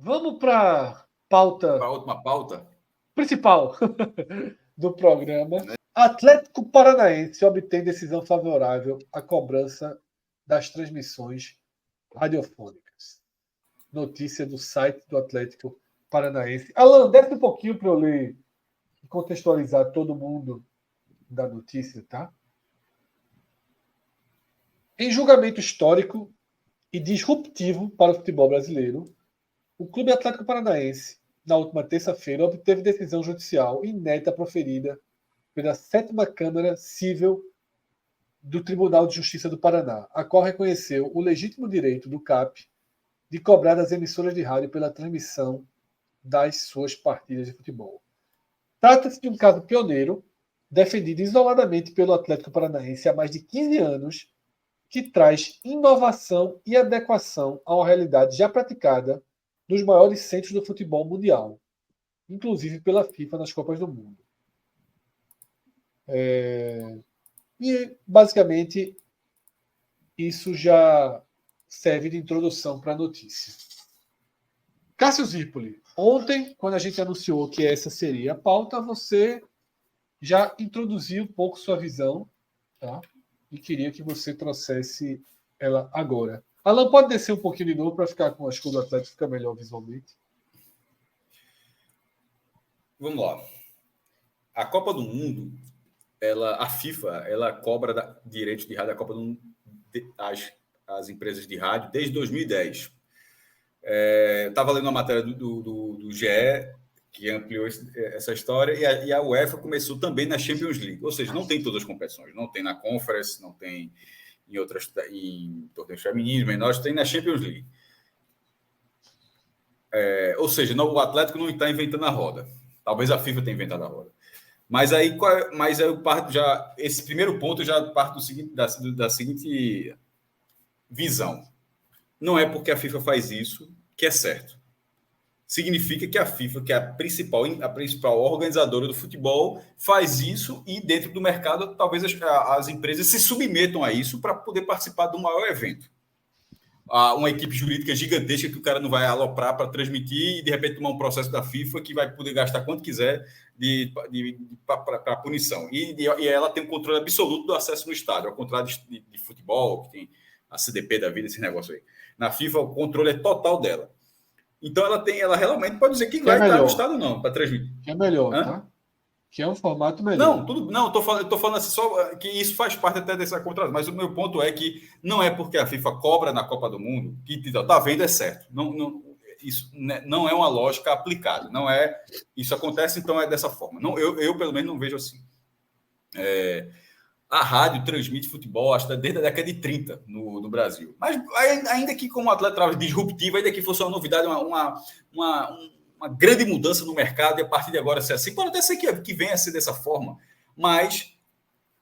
Vamos para pauta Para a última pauta. principal do programa. Atlético Paranaense obtém decisão favorável à cobrança das transmissões radiofônicas. Notícia do site do Atlético Paranaense. Alan, desce um pouquinho para eu ler e contextualizar todo mundo da notícia, tá? Em julgamento histórico e disruptivo para o futebol brasileiro, o Clube Atlético Paranaense, na última terça-feira, obteve decisão judicial inédita proferida pela 7ª Câmara Civil do Tribunal de Justiça do Paraná, a qual reconheceu o legítimo direito do CAP de cobrar das emissoras de rádio pela transmissão das suas partidas de futebol. Trata-se de um caso pioneiro, defendido isoladamente pelo Atlético Paranaense há mais de 15 anos, que traz inovação e adequação a uma realidade já praticada nos maiores centros do futebol mundial, inclusive pela FIFA nas Copas do Mundo. E, basicamente, isso já serve de introdução para a notícia. Cássio Zirpoli, ontem, quando a gente anunciou que essa seria a pauta, você já introduziu um pouco sua visão, tá? E queria que você trouxesse ela agora. Alan, pode descer um pouquinho de novo para ficar com a escudo do Atlético, fica melhor visualmente. Vamos lá. A Copa do Mundo, a FIFA, ela cobra direitos de rádio da Copa do Mundo as empresas de rádio desde 2010. Eu estava lendo uma matéria do GE que ampliou essa história, e a UEFA começou também na Champions League, ou seja, não tem todas as competições, não tem na Conference, não tem em torneios femininos, menores, tem na Champions League. Ou seja, o Atlético não está inventando a roda. Talvez a FIFA tenha inventado a roda. Mas aí eu parto já. Esse primeiro ponto eu já parto da seguinte visão. Não é porque a FIFA faz isso que é certo. Significa que a FIFA, que é a principal organizadora do futebol, faz isso, e dentro do mercado talvez as empresas se submetam a isso para poder participar do maior evento. Uma equipe jurídica gigantesca que o cara não vai aloprar para transmitir e de repente tomar um processo da FIFA que vai poder gastar quanto quiser para punição. E ela tem um controle absoluto do acesso no estádio, ao contrário de futebol, que tem a CDP da vida, esse negócio aí. Na FIFA, o controle é total dela. Então ela realmente pode dizer que vai estar no estádio não, para transmitir. Que é melhor, tá? Que é um formato melhor. Não, tô falando assim, só que isso faz parte até dessa contratação, mas o meu ponto é que não é porque a FIFA cobra na Copa do Mundo que tá vendo é certo. Isso não é uma lógica aplicada, não é. Isso acontece, então é dessa forma. Não, eu pelo menos não vejo assim. A rádio transmite futebol, acho que desde a década de 30 no Brasil. Mas ainda que como atleta disruptivo, ainda que fosse uma novidade, uma grande mudança no mercado, e a partir de agora ser assim, pode até ser que venha a ser dessa forma, mas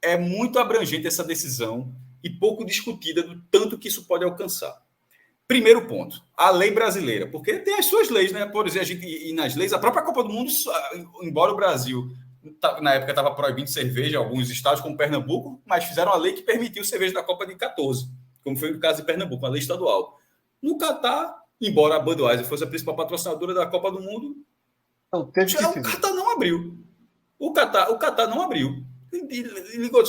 é muito abrangente essa decisão e pouco discutida do tanto que isso pode alcançar. Primeiro ponto, a lei brasileira, porque tem as suas leis, né? Por exemplo, e nas leis, a própria Copa do Mundo, embora o Brasil na época estava proibindo cerveja em alguns estados, como Pernambuco, mas fizeram a lei que permitiu cerveja da Copa de 14, como foi no caso de Pernambuco, uma lei estadual. No Catar, embora a Budweiser fosse a principal patrocinadora da Copa do Mundo, o Catar não abriu. O Catar não abriu.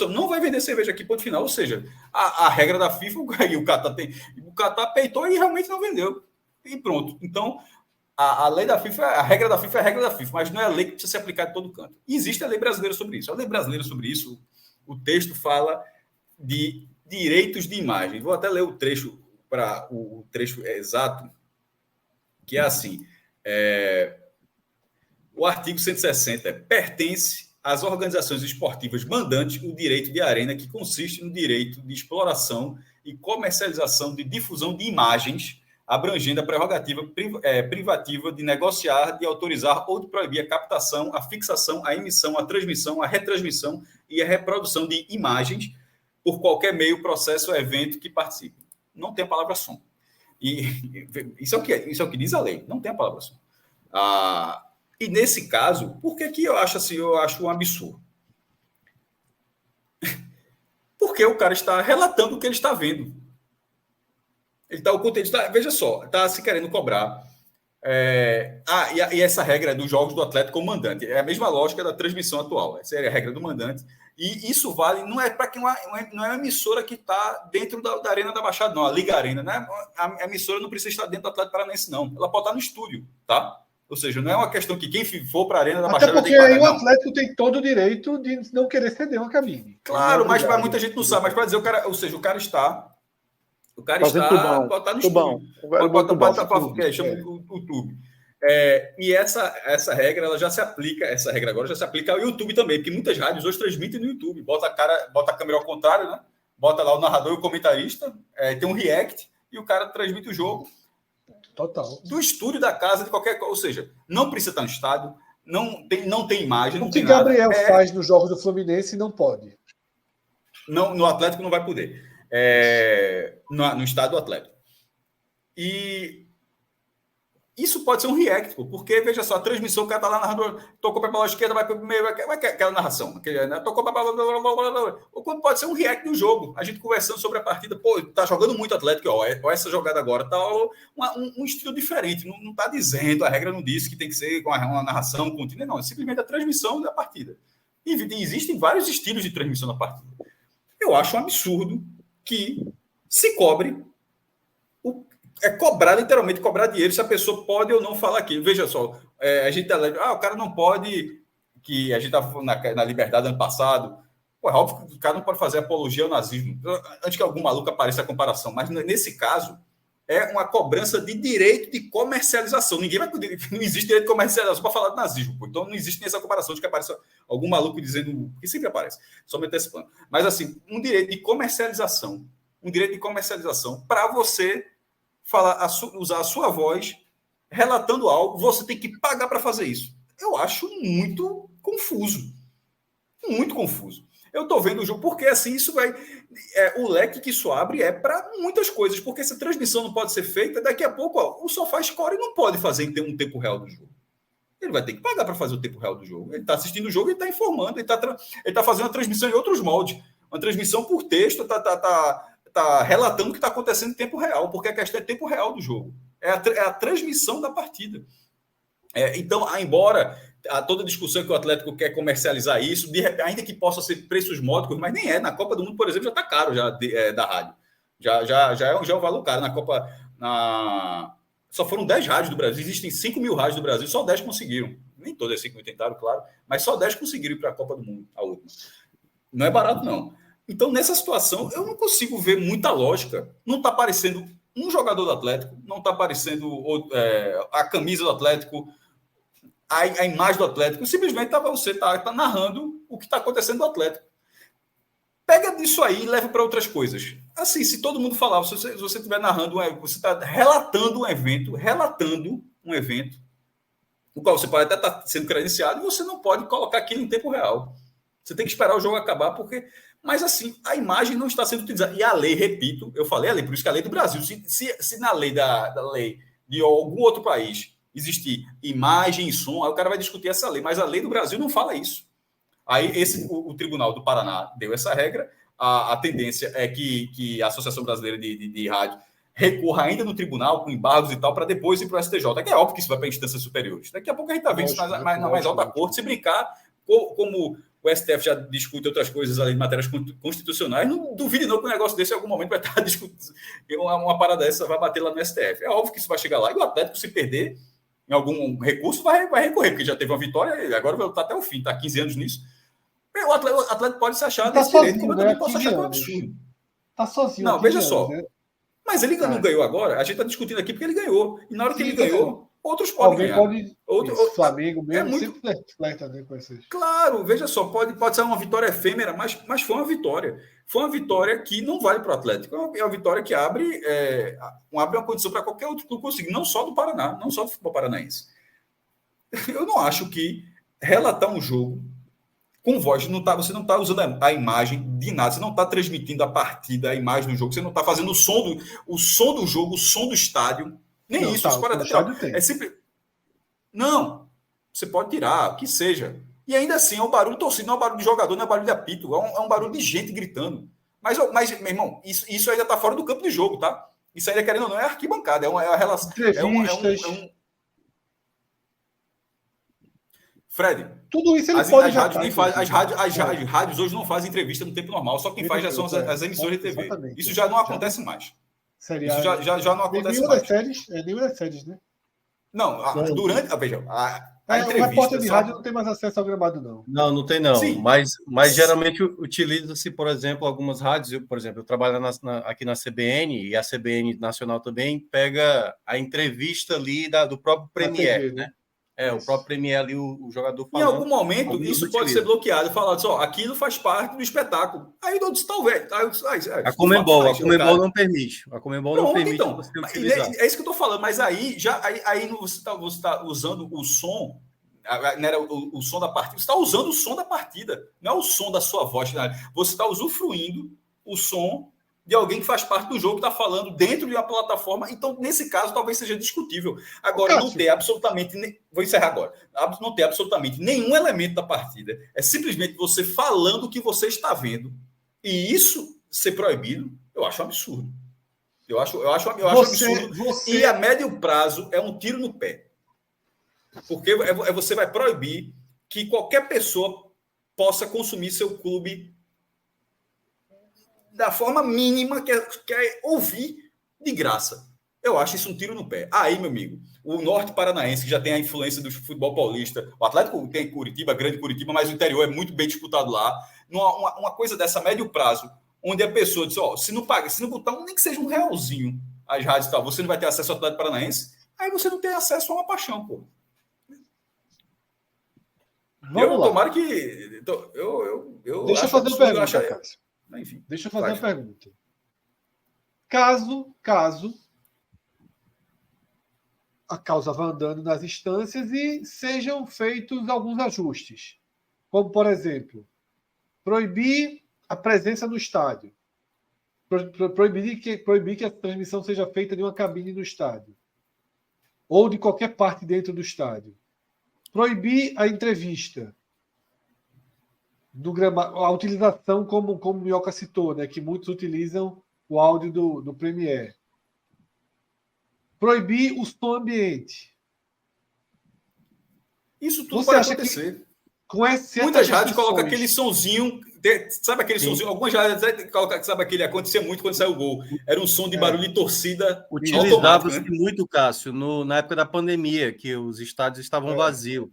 Não vai vender cerveja aqui, ponto final. Ou seja, a regra da FIFA, e o Catar peitou e realmente não vendeu. E pronto. Então, a lei da FIFA, a regra da FIFA é a regra da FIFA, mas não é a lei que precisa ser aplicada em todo canto. E existe a lei brasileira sobre isso. A lei brasileira sobre isso, o texto fala de direitos de imagem. Vou até ler o trecho para o trecho exato, que é assim: o artigo 160 pertence às organizações esportivas mandantes o direito de arena, que consiste no direito de exploração e comercialização de difusão de imagens, abrangendo a prerrogativa privativa de negociar, de autorizar ou de proibir a captação, a fixação, a emissão, a transmissão, a retransmissão e a reprodução de imagens por qualquer meio, processo ou evento que participe. Não tem a palavra som. E isso é o que diz a lei. Não tem a palavra som. E nesse caso, por que eu acho assim? Eu acho um absurdo. Porque o cara está relatando o que ele está vendo. Veja só, está se querendo cobrar E essa regra dos jogos do Atlético como mandante. É a mesma lógica da transmissão atual. Essa é a regra do mandante. E isso vale, não é para quem não é uma emissora que está dentro da Arena da Baixada, não. A Liga Arena, né? A emissora não precisa estar dentro do Atlético Paranaense, não. Ela pode estar no estúdio, tá? Ou seja, não é uma questão que quem for para a Arena da Baixada vai ter que pagar. Até porque aí o Atlético tem todo o direito de não querer ceder uma cabine. Claro, mas para muita gente não sabe. Mas para dizer, o cara está pode estar no estúdio. Chama o tube. E essa regra, ela já se aplica, essa regra agora já se aplica ao YouTube também, porque muitas rádios hoje transmitem no YouTube. Bota a câmera ao contrário, né? Bota lá o narrador e o comentarista, tem um react e o cara transmite o jogo. Total. Do estúdio da casa, de qualquer coisa. Ou seja, não precisa estar no estádio, não tem imagem. O que Gabriel faz nos jogos do Fluminense não pode. Não, no Atlético não vai poder. No estádio do Atlético. E isso pode ser um react, porque, veja só, a transmissão, o cara tá lá narrando, tocou para a esquerda, vai para o meio, vai aquela narração, tocou para ou quando pode ser um react do jogo, a gente conversando sobre a partida, tá jogando muito Atlético, ó essa jogada agora, tá um estilo diferente, não tá dizendo, a regra não disse que tem que ser com uma narração contínua, não, é simplesmente a transmissão da partida. E existem vários estilos de transmissão da partida. Eu acho um absurdo que se cobre literalmente cobrar dinheiro se a pessoa pode ou não falar aquilo. Veja só, a gente o cara não pode, que a gente estava na Liberdade ano passado, é óbvio que o cara não pode fazer apologia ao nazismo, antes que algum maluco apareça a comparação, mas nesse caso é uma cobrança de direito de comercialização. Ninguém vai poder, não existe direito de comercialização para falar de nazismo, então não existe essa comparação de que apareça algum maluco dizendo, que sempre aparece, somente esse plano. Mas assim, um direito de comercialização para você usar a sua voz relatando algo, você tem que pagar para fazer isso. Eu acho muito confuso. Muito confuso. Eu estou vendo o jogo, porque assim, isso vai... o leque que isso abre é para muitas coisas, porque essa transmissão não pode ser feita, daqui a pouco, o SofaScore não pode fazer em um tempo real do jogo. Ele vai ter que pagar para fazer o tempo real do jogo. Ele está assistindo o jogo e está informando, ele está fazendo a transmissão em outros moldes. Uma transmissão por texto, está relatando o que está acontecendo em tempo real, porque a questão é tempo real do jogo. É a transmissão da partida. Então, embora toda a discussão que o Atlético quer comercializar isso, ainda que possa ser preços módicos, mas nem é. Na Copa do Mundo, por exemplo, já está caro já, da rádio. Já é um valor caro. Na Copa... Só foram 10 rádios do Brasil. Existem 5 mil rádios do Brasil, só 10 conseguiram. Nem todas as 5 mil tentaram, claro, mas só 10 conseguiram ir para a Copa do Mundo, a última. Não é barato, não. Então, nessa situação, eu não consigo ver muita lógica. Não está aparecendo um jogador do Atlético, não está aparecendo a camisa do Atlético, a imagem do Atlético. Simplesmente você está narrando o que está acontecendo do Atlético. Pega disso aí e leva para outras coisas. Assim, se todo mundo falar, se você estiver narrando, você está relatando um evento, o qual você pode até estar sendo credenciado, e você não pode colocar aquilo em tempo real. Você tem que esperar o jogo acabar, porque... Mas, assim, a imagem não está sendo utilizada. E a lei, repito, eu falei a lei, por isso que a lei do Brasil, se na lei da lei de algum outro país existir imagem e som, aí o cara vai discutir essa lei, mas a lei do Brasil não fala isso. Aí o Tribunal do Paraná deu essa regra, a tendência é que a Associação Brasileira de Rádio recorra ainda no tribunal, com embargos e tal, para depois ir para o STJ. É óbvio que isso vai para instâncias superiores. Daqui a pouco a gente está vendo isso na mais alta corte, se brincar, como o STF já discute outras coisas além de matérias constitucionais, não duvide não que um negócio desse em algum momento vai estar discutindo, uma parada dessa vai bater lá no STF. É óbvio que isso vai chegar lá, e o Atlético, se perder em algum recurso, vai recorrer, porque já teve uma vitória e agora vai lutar até o fim, está 15 anos nisso. O Atlético pode se achar desse direito, como eu também posso achar que é um absurdo. Está sozinho. Não, veja só. Né? Mas ele não ganhou agora, a gente está discutindo aqui porque ele ganhou. E na hora que ele ganhou, outros podem ganhar. Flamengo mesmo, sempre flerta, né, com esses. Claro, veja só, pode ser uma vitória efêmera, mas foi uma vitória. Foi uma vitória que não vale para o Atlético. É uma vitória que abre uma condição para qualquer outro clube conseguir, não só do Paraná, não só do futebol paranaense. Eu não acho que relatar um jogo com voz, você não está usando a imagem de nada, você não está transmitindo a partida, a imagem do jogo, você não está fazendo o som do jogo, o som do estádio. Nem não, isso, você pode até tirar. É sempre... Não, você pode tirar, o que seja. E ainda assim, é um barulho torcido, não é um barulho de jogador, não é um barulho de apito, é um barulho de gente gritando. Mas meu irmão, isso ainda está fora do campo de jogo, tá? Isso ainda, querendo ou não, é arquibancada, é uma relação. Fred, Tudo isso ele as pode rádios nem faz, as É. rádios hoje não fazem entrevista no tempo normal, só quem faz já são as emissoras de TV. Exatamente. Isso já não acontece mais. Seria, Isso já não acontece nenhuma mais. das séries, nenhuma das séries, né? Não, durante. Veja, a O entrevista. repórter de rádio não tem mais acesso ao gramado, não. Não, não tem, não. Sim. Mas geralmente utiliza-se, por exemplo, algumas rádios. Por exemplo, eu trabalho aqui na CBN, e a CBN Nacional também pega a entrevista ali do próprio Premier, TV, né? O próprio Premier ali, o jogador falando. Em algum momento, alguns isso pode ser bloqueado. Falado assim, aquilo faz parte do espetáculo. Aí eu disse, talvez. A Conmebol não permite. A Conmebol não permite então, você utilizar. É isso que eu estou falando. Mas aí você está usando o som. Não era o som da partida. Você está usando o som da partida. Não é o som da sua voz. Você está usufruindo o som de alguém que faz parte do jogo, está falando dentro de uma plataforma. Então, nesse caso, talvez seja discutível. Agora, não ter absolutamente... Vou encerrar agora. Não ter absolutamente nenhum elemento da partida. É simplesmente você falando o que você está vendo. E isso ser proibido, eu acho um absurdo. Eu acho absurdo. E a médio prazo é um tiro no pé. Porque você vai proibir que qualquer pessoa possa consumir seu clube da forma mínima que é ouvir de graça. Eu acho isso um tiro no pé. Aí, meu amigo, o Norte Paranaense, que já tem a influência do futebol paulista, o Atlético tem Curitiba, grande Curitiba, mas o interior é muito bem disputado lá. Uma coisa dessa a médio prazo, onde a pessoa diz, se não botar nem que seja um realzinho as rádios e tal, você não vai ter acesso ao Atlético Paranaense, aí você não tem acesso a uma paixão, pô. Tomara que... Deixa eu fazer uma pergunta, Cássio. Enfim, deixa eu fazer uma pergunta. Caso a causa vá andando nas instâncias e sejam feitos alguns ajustes, como, por exemplo, proibir a presença no estádio, proibir que a transmissão seja feita de uma cabine no estádio, ou de qualquer parte dentro do estádio, proibir a entrevista, a utilização, como o Minhoca citou, né, que muitos utilizam o áudio do Premiere. Proibir o som ambiente. Isso tudo pode acontecer. Muitas rádios colocam aquele sonzinho, sabe aquele sonzinho? Algumas rádios colocam, sabe aquele, acontecia muito quando saiu o gol. Era um som de barulho de torcida. Utilizava-se muito, Cássio, na época da pandemia, que os estádios estavam vazios.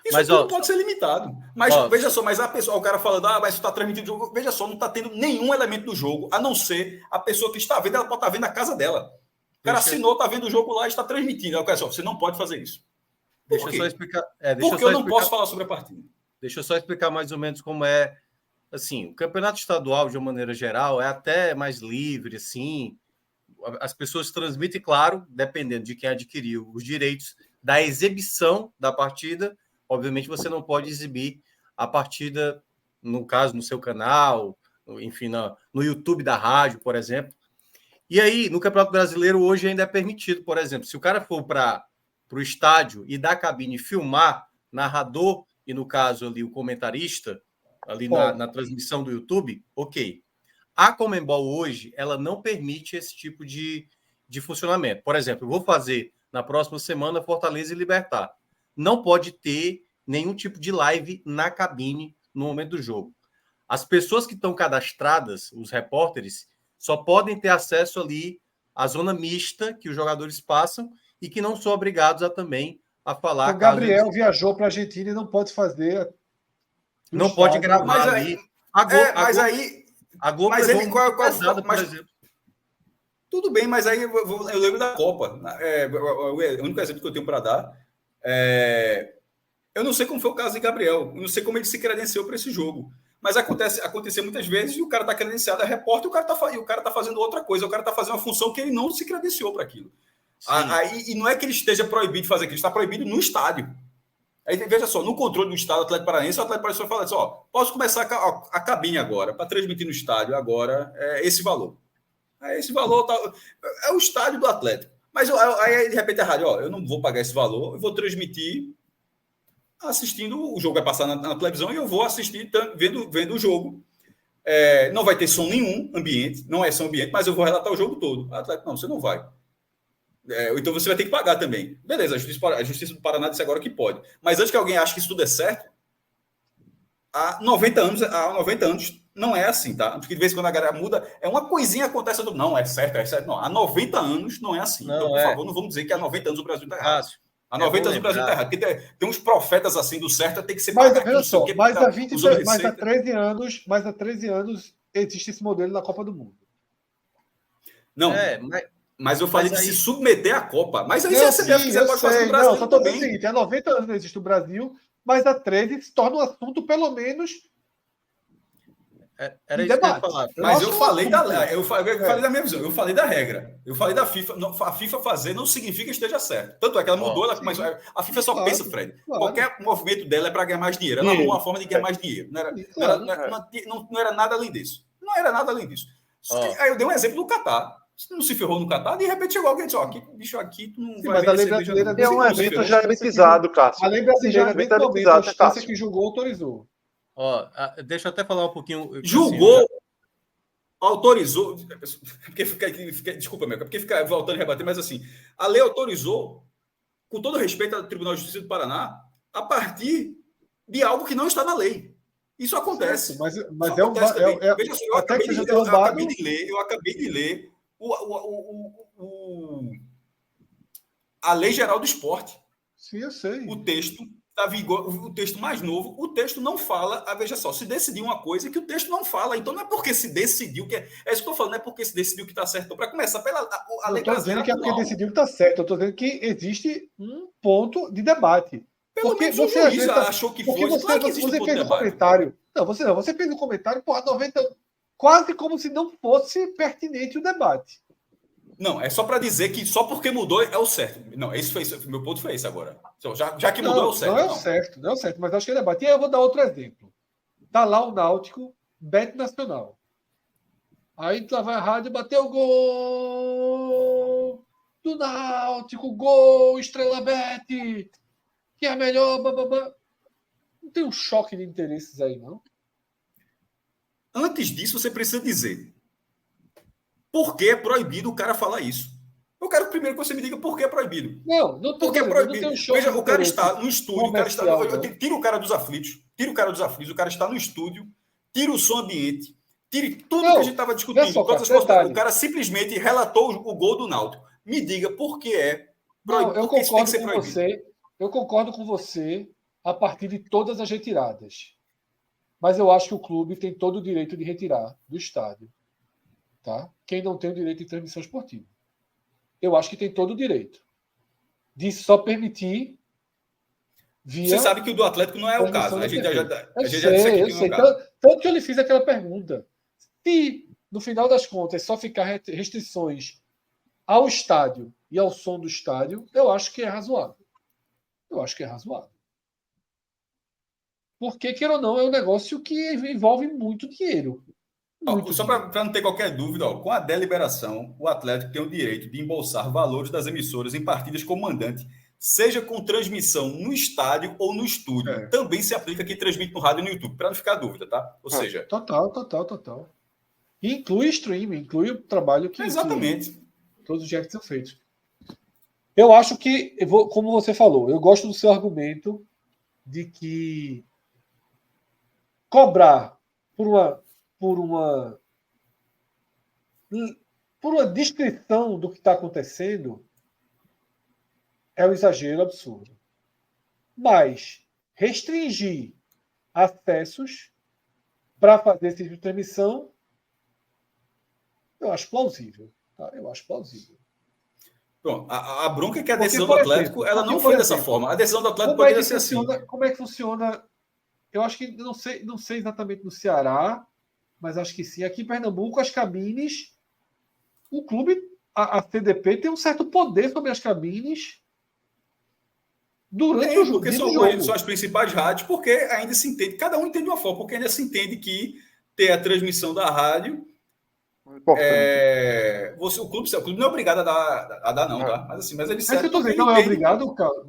Isso tudo pode ser limitado. Mas veja só, mas a pessoa, o cara falando, mas isso está transmitindo o jogo. Veja só, não está tendo nenhum elemento do jogo, a não ser a pessoa que está vendo, ela pode estar vendo na casa dela. O cara assinou, está vendo o jogo lá e está transmitindo. Olha só, você não pode fazer isso. Deixa eu só explicar. Porque eu não posso falar sobre a partida. Deixa eu só explicar mais ou menos como é. Assim, o campeonato estadual, de uma maneira geral, é até mais livre, assim. As pessoas transmitem, claro, dependendo de quem adquiriu os direitos da exibição da partida. Obviamente, você não pode exibir a partida, no caso, no seu canal, enfim, no YouTube da rádio, por exemplo. E aí, no Campeonato Brasileiro, hoje ainda é permitido, por exemplo, se o cara for para o estádio e da cabine filmar narrador, e no caso ali o comentarista, ali na transmissão do YouTube, ok. A Conmebol hoje, ela não permite esse tipo de funcionamento. Por exemplo, eu vou fazer na próxima semana Fortaleza e Libertad. Não pode ter nenhum tipo de live na cabine no momento do jogo. As pessoas que estão cadastradas, os repórteres, só podem ter acesso ali à zona mista que os jogadores passam e que não são obrigados também a falar. O Gabriel viajou para a Argentina e não pode fazer. Não pode gravar mas ali. A Globo mas ele, qual por exemplo. Tudo bem, mas aí eu lembro da Copa. O único exemplo que eu tenho para dar eu não sei como foi o caso de Gabriel. Eu não sei como ele se credenciou para esse jogo. Mas aconteceu muitas vezes e o cara está credenciado a repórter e o cara tá fazendo outra coisa. O cara está fazendo uma função que ele não se credenciou para aquilo. E não é que ele esteja proibido de fazer aquilo, está proibido no estádio. Aí, veja só, no controle do estádio, o Atlético Paranaense fala assim, posso começar a cabine agora, para transmitir no estádio agora esse valor. Esse valor é o estádio do Atlético. Mas aí, de repente, a rádio, eu não vou pagar esse valor, eu vou transmitir assistindo, o jogo vai passar na televisão e eu vou assistir vendo o jogo. Não vai ter som nenhum ambiente, não é som ambiente, mas eu vou relatar o jogo todo. O Atlético, não, você não vai. Então você vai ter que pagar também. Beleza, a Justiça do Paraná disse agora que pode. Mas antes que alguém ache que isso tudo é certo, há 90 anos não é assim, tá? Porque de vez em quando a galera muda, uma coisinha acontece, não, é certo, é certo. Não, há 90 anos não é assim. Não, então, por favor, não vamos dizer que há 90 anos o Brasil está errado. Cássio, Há 90 anos o Brasil está errado. Porque tem uns profetas assim do certo, tem que ser Mas pagar veja só, mas há 13 anos existe esse modelo na Copa do Mundo. Não, mas eu falei de se submeter à Copa. Mas aí se a CBF quiser, pode fazer no Brasil. Não, só estou dizendo o seguinte: há 90 anos não existe o Brasil, mas há 13 se torna um assunto, pelo menos. Era isso que eu ia falar. Mas eu falei da minha visão. Eu falei da regra. Eu falei da FIFA. A FIFA fazer não significa que esteja certo. Tanto é que ela mudou, a FIFA só pensa, Fred. Claro. Qualquer movimento dela é para ganhar mais dinheiro. Ela arrumou uma forma de ganhar mais dinheiro. Não era nada além disso. Não era nada além disso. Aí eu dei um exemplo do Catar. Se não se ferrou no Catar, de repente chegou alguém e disse: aqui tu não vai. Mas a lei brasileira é um evento já garantizado, Cássio. A lei brasileira, nesse momento, a instância que julgou, autorizou. Deixa eu até falar um pouquinho. Julgou, autorizou. Porque desculpa, meu, porque fica voltando e rebater, mas assim, a lei autorizou, com todo respeito ao Tribunal de Justiça do Paraná, a partir de algo que não está na lei. Isso acontece. Mas veja só, eu acabei de ler a Lei Geral do Esporte. Sim, eu sei. O texto da vigor, o texto mais novo, o texto não fala, veja só, se decidir uma coisa que o texto não fala, então não é porque se decidiu que é isso que eu estou falando, não é porque se decidiu que está certo. Para começar, a lei brasileira. Eu estou dizendo que é porque decidiu que está certo, eu estou dizendo que existe um ponto de debate. Pelo porque menos você o juiz achou que foi. Você fez um comentário. Não, você fez um comentário, porra, 90, quase como se não fosse pertinente o debate. Não, é só para dizer que só porque mudou é o certo. Não, meu ponto foi esse agora. Já que mudou é o certo. Não é o certo, mas acho que é debate. E aí eu vou dar outro exemplo. Tá lá o Náutico, Bet Nacional. Aí lá vai a rádio, bateu o gol do Náutico, gol, Estrela Bet, que é a melhor, bababá. Não tem um choque de interesses aí, não? Antes disso, você precisa dizer por que é proibido o cara falar isso. Eu quero primeiro que você me diga por que é proibido. Não por que é proibido. Veja, o cara está no estúdio, tira o cara dos aflitos, o cara está no estúdio, tira o som ambiente, tire tudo que a gente estava discutindo, todas as coisas. O cara simplesmente relatou o gol do Náutico. Me diga por que é proibido. Não, eu concordo com você. Eu concordo com você a partir de todas as retiradas. Mas eu acho que o clube tem todo o direito de retirar do estádio. Tá? Quem não tem o direito de transmissão esportiva. Eu acho que tem todo o direito de só permitir via... Você sabe que o do Atlético não é o caso. A gente já disse aqui que não é o caso. Tanto que eu lhe fiz aquela pergunta. Se, no final das contas, só ficar restrições ao estádio e ao som do estádio, eu acho que é razoável. Porque, queira ou não, é um negócio que envolve muito dinheiro. Só para não ter qualquer dúvida, com a deliberação, o Atlético tem o direito de embolsar valores das emissoras em partidas com mandante, seja com transmissão no estádio ou no estúdio. Também se aplica quem transmite no rádio e no YouTube, para não ficar dúvida, tá? Ou seja... Total. Inclui streaming, inclui o trabalho que... Exatamente. Todos os dias que são feitos. Eu acho que, como você falou, eu gosto do seu argumento de que cobrar por uma descrição do que está acontecendo é um exagero absurdo. Mas restringir acessos para fazer esse tipo de transmissão, eu acho plausível. Tá? Pronto, a bronca é que a decisão do Atlético ela não foi dessa forma. A decisão do Atlético poderia ser assim. Como é que funciona? Eu acho que não sei exatamente no Ceará, mas acho que sim. Aqui em Pernambuco, as cabines, o clube, a CDP, tem um certo poder sobre as cabines durante o jogo. Porque são as principais rádios, porque ainda se entende, cada um entende de uma forma, porque ainda se entende que ter a transmissão da rádio. O clube não é obrigado a dar não, tá? Mas assim, mas ele serve. Não é obrigado, Cássio.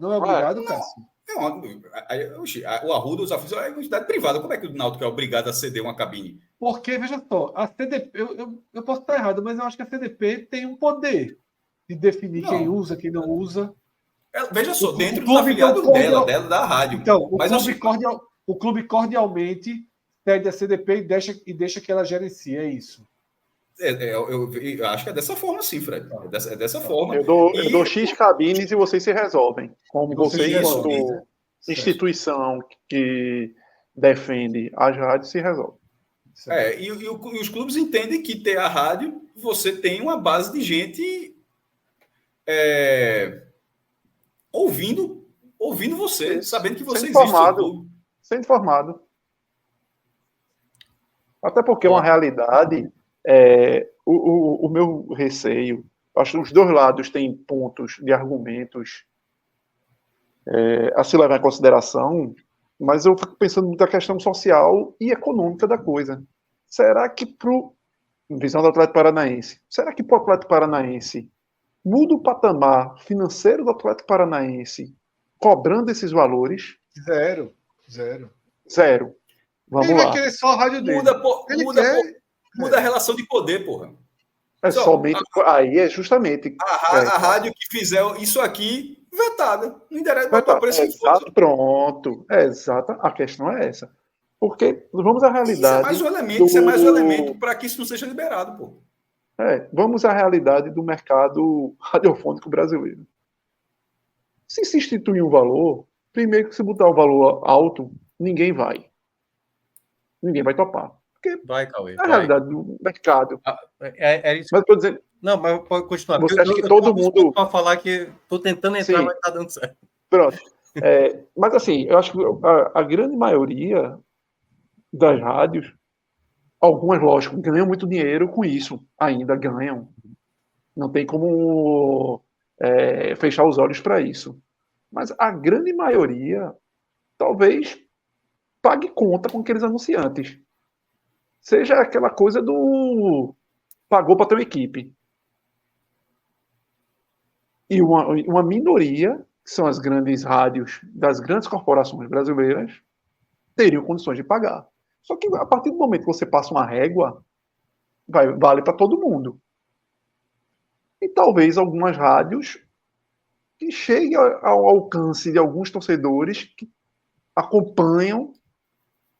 O Arruda, os aflitos, é uma entidade privada. Como é que o Náutico é obrigado a ceder uma cabine? Porque, veja só, a CDP, eu posso estar errado, mas eu acho que a CDP tem um poder de definir quem usa, quem não usa. Veja só, dentro do clube afiliado então, dela, da rádio. Então, Mas o clube cordialmente pede a CDP e deixa que ela gerencie, é isso. Eu acho que é dessa forma, sim, Fred. É dessa forma. Eu dou X cabines e vocês se resolvem. Como vocês, enquanto instituição que defende as rádios, se resolve. E os clubes entendem que ter a rádio, você tem uma base de gente ouvindo você, sabendo que você existe. Sendo informado. Até porque é uma realidade, o meu receio, acho que os dois lados têm pontos de argumentos a se levar em consideração, mas eu fico pensando muito na questão social e econômica da coisa. Será que visão do Atlético Paranaense, será que para o Atlético Paranaense muda o patamar financeiro do Atlético Paranaense cobrando esses valores? Zero. Vamos Ele lá. vai querer só a rádio dele. Muda a relação de poder, porra. Somente aí é justamente a rádio que fizer isso aqui vetada. Não interessa botar o preço que for. Pronto. Exata. A questão é essa. Porque vamos à realidade. Isso é mais um elemento para que isso não seja liberado, pô. Vamos à realidade do mercado radiofônico brasileiro. Se instituir um valor, primeiro que se botar um valor alto, ninguém vai topar. Porque vai, Cauê. É a realidade do mercado. É isso. Mas estou dizendo. Não, mas pode continuar. Você acha que todo mundo. Para falar que estou tentando entrar, mas está dando certo. Pronto. Mas assim, eu acho que a grande maioria das rádios, algumas, lógico, ganham muito dinheiro com isso. Ainda ganham. Não tem como fechar os olhos para isso. Mas a grande maioria, talvez, pague conta com aqueles anunciantes. Seja aquela coisa do pagou para ter uma equipe. E uma minoria, que são as grandes rádios das grandes corporações brasileiras, teriam condições de pagar. Só que a partir do momento que você passa uma régua, vale para todo mundo. E talvez algumas rádios que cheguem ao alcance de alguns torcedores que acompanham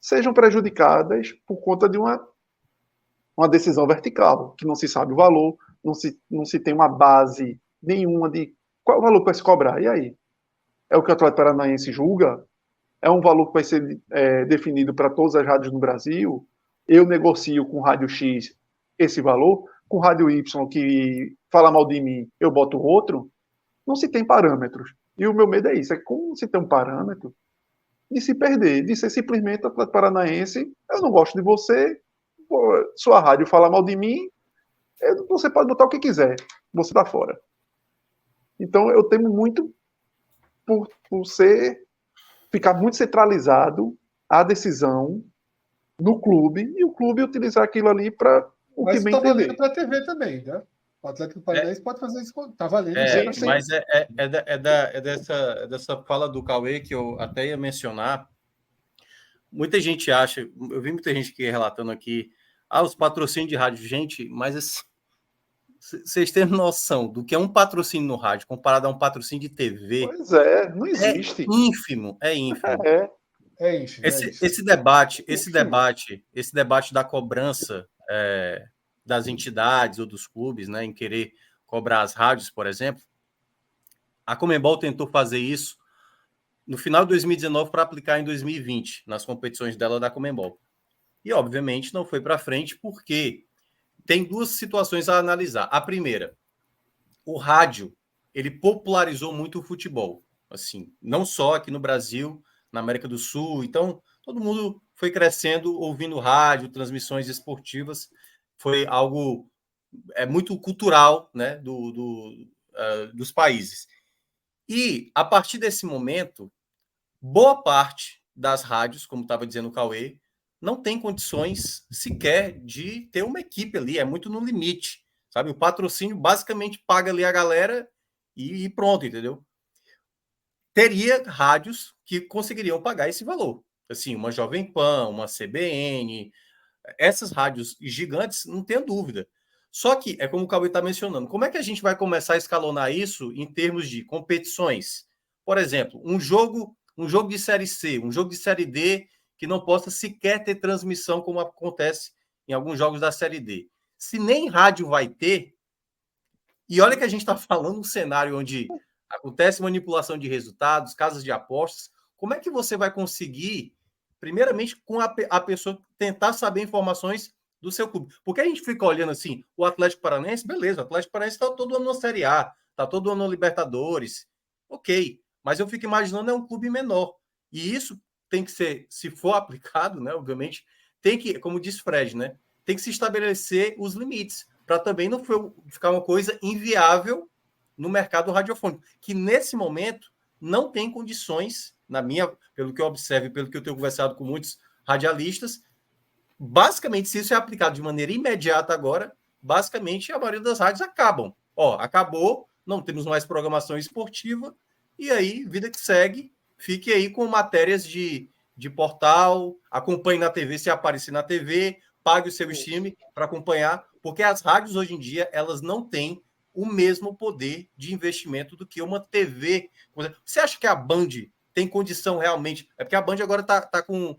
sejam prejudicadas por conta de uma decisão vertical, que não se sabe o valor, não se tem uma base nenhuma de qual é o valor que vai se cobrar. E aí? É o que o Atlético Paranaense julga? É um valor que vai ser definido para todas as rádios no Brasil? Eu negocio com Rádio X esse valor, com Rádio Y que fala mal de mim, eu boto outro? Não se tem parâmetros. E o meu medo é isso, como se tem um parâmetro de se perder, de ser simplesmente Atlético Paranaense, eu não gosto de você, sua rádio fala mal de mim, você pode botar o que quiser, você tá fora. Então eu temo muito por ficar muito centralizado a decisão no clube e o clube utilizar aquilo ali para o que bem entender. Mas está valendo para a TV também, né? O Atlético Paranaense pode fazer isso, está valendo. Mas dessa fala do Cauê que eu até ia mencionar. Muita gente acha, eu vi muita gente aqui relatando aqui, os patrocínios de rádio, gente, mas vocês têm noção do que é um patrocínio no rádio comparado a um patrocínio de TV? Pois não existe. É ínfimo. É ínfimo. Esse debate da cobrança das entidades ou dos clubes, né, em querer cobrar as rádios, por exemplo, a Conmebol tentou fazer isso no final de 2019 para aplicar em 2020 nas competições dela da Conmebol. E, obviamente, não foi para frente porque tem duas situações a analisar. A primeira, o rádio, ele popularizou muito o futebol. Assim, não só aqui no Brasil, na América do Sul. Então, todo mundo foi crescendo ouvindo rádio, transmissões esportivas. Foi algo muito cultural, né, dos países. E, a partir desse momento, boa parte das rádios, como estava dizendo o Cauê, não tem condições sequer de ter uma equipe ali, é muito no limite, sabe? O patrocínio basicamente paga ali a galera e pronto, entendeu? Teria rádios que conseguiriam pagar esse valor. Assim, uma Jovem Pan, uma CBN, essas rádios gigantes, não tenho dúvida. Só que, é como o Cauê está mencionando, como é que a gente vai começar a escalonar isso em termos de competições? Por exemplo, um jogo de Série C, um jogo de Série D, que não possa sequer ter transmissão, como acontece em alguns jogos da Série D. Se nem rádio vai ter, e olha que a gente está falando um cenário onde acontece manipulação de resultados, casas de apostas, como é que você vai conseguir, primeiramente, com a pessoa tentar saber informações do seu clube? Porque a gente fica olhando assim, o Atlético Paranaense, beleza, o Atlético Paranaense está todo ano na Série A, está todo ano na Libertadores, ok, mas eu fico imaginando é um clube menor, e isso tem que ser, se for aplicado, né, obviamente, tem que, como diz Fred, né, tem que se estabelecer os limites, para também não ficar uma coisa inviável no mercado radiofônico, que nesse momento não tem condições, pelo que eu observo, pelo que eu tenho conversado com muitos radialistas, basicamente, se isso é aplicado de maneira imediata agora, basicamente a maioria das rádios acabam. Acabou, não temos mais programação esportiva, e aí, vida que segue, fique aí com matérias de portal, acompanhe na TV, se aparecer na TV, pague o seu stream para acompanhar, porque as rádios hoje em dia, elas não têm o mesmo poder de investimento do que uma TV. Você acha que a Band tem condição realmente? É porque a Band agora está com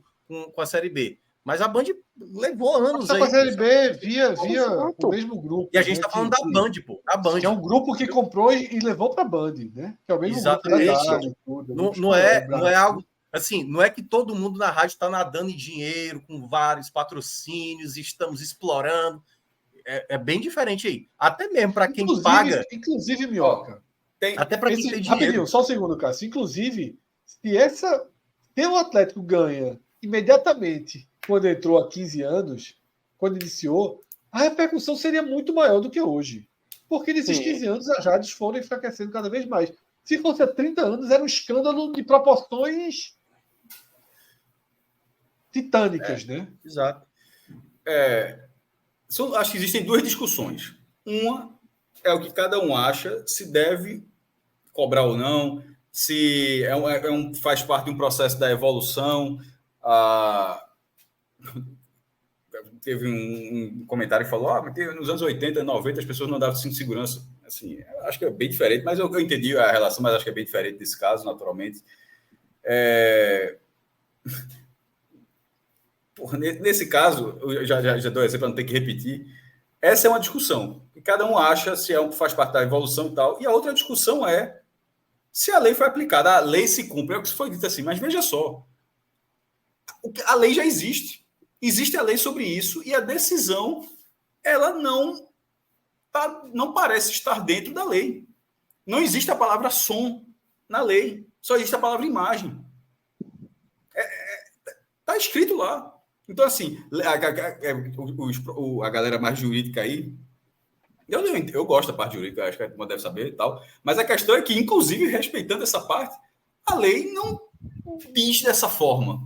a Série B. Mas a Band levou anos aí. A Série B via o mesmo grupo. E a gente está falando da Band, pô. A Band. Que é um grupo que comprou e levou para a Band, né? Que é o mesmo Exatamente. grupo da rádio, tudo, não é algo... Assim, não é que todo mundo na rádio está nadando em dinheiro, com vários patrocínios, estamos explorando. É bem diferente aí. Até mesmo para quem paga. Inclusive, Minhoca. Até para quem tem dinheiro. Rapidinho, só um segundo, Cássio. Inclusive, se o Atlético ganha imediatamente quando entrou há 15 anos, quando iniciou, a repercussão seria muito maior do que hoje. Porque nesses 15 anos as rádios foram enfraquecendo cada vez mais. Se fosse há 30 anos, era um escândalo de proporções titânicas, né? Exato. Acho que existem duas discussões. Uma é o que cada um acha, se deve cobrar ou não, se faz parte de um processo da evolução. Teve um comentário que falou nos anos 80, 90 as pessoas não davam cinto de segurança. Assim, acho que é bem diferente, mas eu entendi a relação, mas acho que é bem diferente desse caso, naturalmente. Nesse caso, eu já dou exemplo para não ter que repetir, essa é uma discussão, que cada um acha se faz parte da evolução e tal, e a outra discussão é se a lei foi aplicada, a lei se cumpre, é o que foi dito assim, mas veja só, a lei já existe a lei sobre isso, e a decisão, ela não parece estar dentro da lei. Não existe a palavra som na lei, só existe a palavra imagem. Está escrito lá. Então, assim, a galera mais jurídica aí, eu gosto da parte jurídica, acho que a turma deve saber e tal, mas a questão é que, inclusive, respeitando essa parte, a lei não diz dessa forma.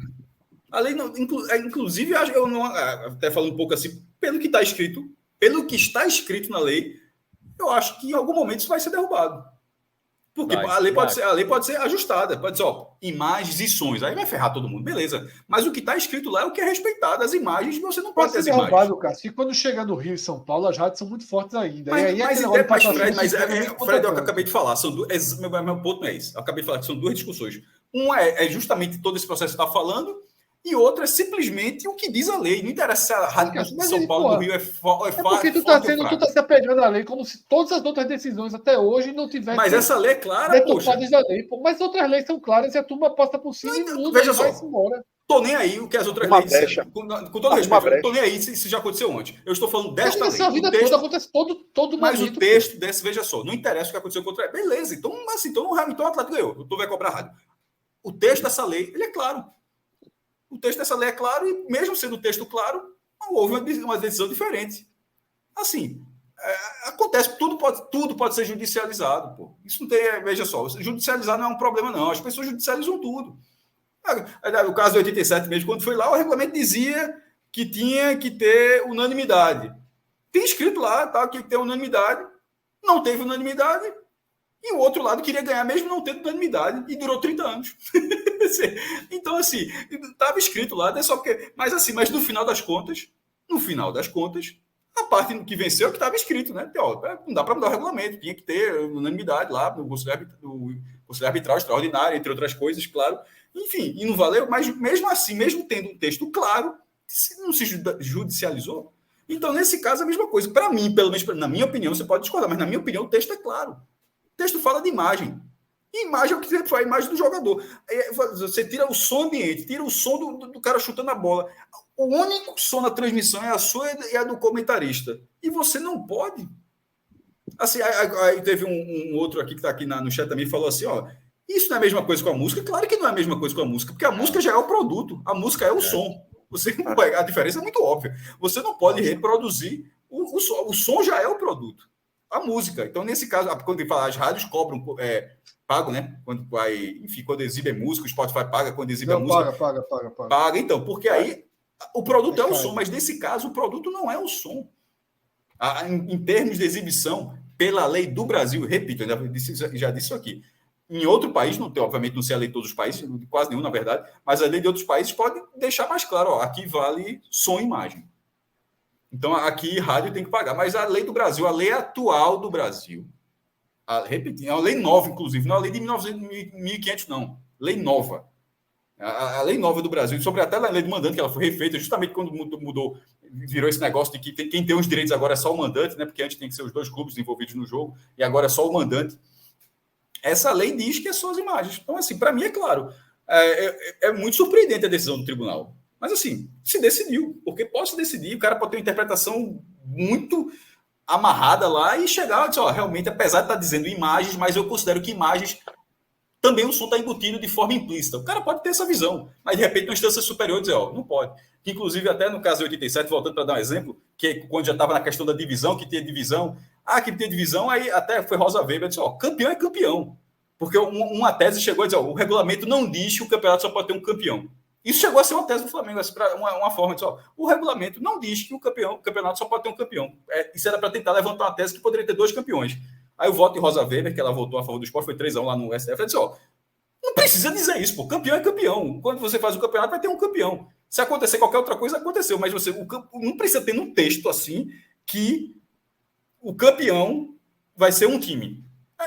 A lei não, inclusive, eu não, até falando um pouco assim, pelo que está escrito na lei, eu acho que em algum momento isso vai ser derrubado. Porque a lei pode ser ajustada, pode dizer, imagens e sons, aí vai ferrar todo mundo, beleza. Mas o que está escrito lá é o que é respeitado, as imagens, você não pode ter as imagens. Derrubado, Cássio, e quando chega no Rio e São Paulo, as rádios são muito fortes ainda. Fred, eu acabei de falar, meu ponto não é esse. Eu acabei de falar que são duas discussões. Uma é justamente todo esse processo que você está falando, e outra é simplesmente o que diz a lei. Não interessa se a rádio de São Paulo do Rio é forte. Porque tu está se apegando à lei como se todas as outras decisões até hoje não tivessem. Mas essa lei é clara, poxa. Da lei, mas outras leis são claras e a turma passa por cima e muda e vai-se embora. Tô nem aí o que as outras leis disseram. Com todo respeito, eu tô nem aí se já aconteceu ontem. Eu estou falando desta lei. A vida toda acontece todo mas o texto desse, veja só, não interessa o que aconteceu com outra. Beleza, então o Atlético ganhou. O Tu vai cobrar a rádio. O texto dessa lei, ele é claro. O texto dessa lei é claro e, mesmo sendo o texto claro, houve uma decisão diferente. Assim, acontece, tudo pode ser judicializado. Pô. Isso não tem, veja só, judicializar não é um problema, não. As pessoas judicializam tudo. O caso de 87 mesmo, quando foi lá, o regulamento dizia que tinha que ter unanimidade. Tem escrito lá, tá, que tinha que ter unanimidade. Não teve unanimidade. E o outro lado queria ganhar mesmo não tendo unanimidade. E durou 30 anos. Então, assim, estava escrito lá, não é só porque... Mas no final das contas, A parte que venceu é que estava escrito, né? Ó, não dá para mudar o regulamento, tinha que ter unanimidade lá no Conselho Arbitral Extraordinário, entre outras coisas, claro. Enfim, e não valeu, mas mesmo assim, mesmo tendo um texto claro, não se judicializou. Então, nesse caso, a mesma coisa. Para mim, pelo menos na minha opinião, você pode discordar, mas na minha opinião, o texto é claro. O texto fala de imagem. E imagem é o que você faz, a imagem do jogador. Você tira o som ambiente, tira o som do cara chutando a bola. O único som na transmissão é a sua e a do comentarista. E você não pode. Assim, aí teve um outro aqui que está aqui no chat também, falou assim, ó, isso não é a mesma coisa com a música? Claro que não é a mesma coisa com a música, porque a música já é o produto, a música é o som. Você não vai, a diferença é muito óbvia. Você não pode reproduzir o som já é o produto. A música. Então, nesse caso, quando ele fala, as rádios cobram, pagam, né? Quando vai, enfim, quando exibem música, o Spotify paga, quando exibe a música. Paga, então, porque aí o produto é o som, mas nesse caso o produto não é o som. Em termos de exibição, pela lei do Brasil, repito, eu já disse isso aqui. Em outro país, não tem, obviamente, não sei a lei de todos os países, quase nenhum, na verdade, mas a lei de outros países pode deixar mais claro, ó, aqui vale som e imagem. Então, aqui rádio tem que pagar. Mas a lei do Brasil, a lei atual do Brasil, repetindo, é uma lei nova, inclusive, não é a lei de 1500, não. Lei nova. A lei nova do Brasil, sobre até a lei do mandante, que ela foi refeita justamente quando mudou, virou esse negócio de que quem tem os direitos agora é só o mandante, né? Porque antes tem que ser os dois clubes envolvidos no jogo, e agora é só o mandante. Essa lei diz que é só as imagens. Então, assim, para mim é claro. É muito surpreendente a decisão do tribunal. Mas, assim, se decidiu. Porque pode se decidir, o cara pode ter uma interpretação muito amarrada lá e chegar e dizer, ó, realmente, apesar de estar dizendo imagens, mas eu considero que imagens também o som está embutido de forma implícita. O cara pode ter essa visão, mas de repente uma instância superior dizer, ó, não pode. Que, inclusive, até no caso de 87, voltando para dar um exemplo, que quando já estava na questão da divisão, que tinha divisão, que tinha divisão, aí até foi Rosa Weber, disse, ó, campeão é campeão. Porque uma tese chegou a dizer, ó, o regulamento não diz que o campeonato só pode ter um campeão. Isso chegou a ser uma tese do Flamengo, uma forma de dizer, ó, o regulamento não diz que o campeonato só pode ter um campeão. Isso era para tentar levantar uma tese que poderia ter 2 campeões. Aí o voto de Rosa Weber, que ela votou a favor do esporte, foi 3-1 lá no STF, ela disse, ó, não precisa dizer isso, pô, campeão é campeão. Quando você faz o campeonato, vai ter um campeão. Se acontecer qualquer outra coisa, aconteceu, mas não precisa ter um texto assim que o campeão vai ser um time.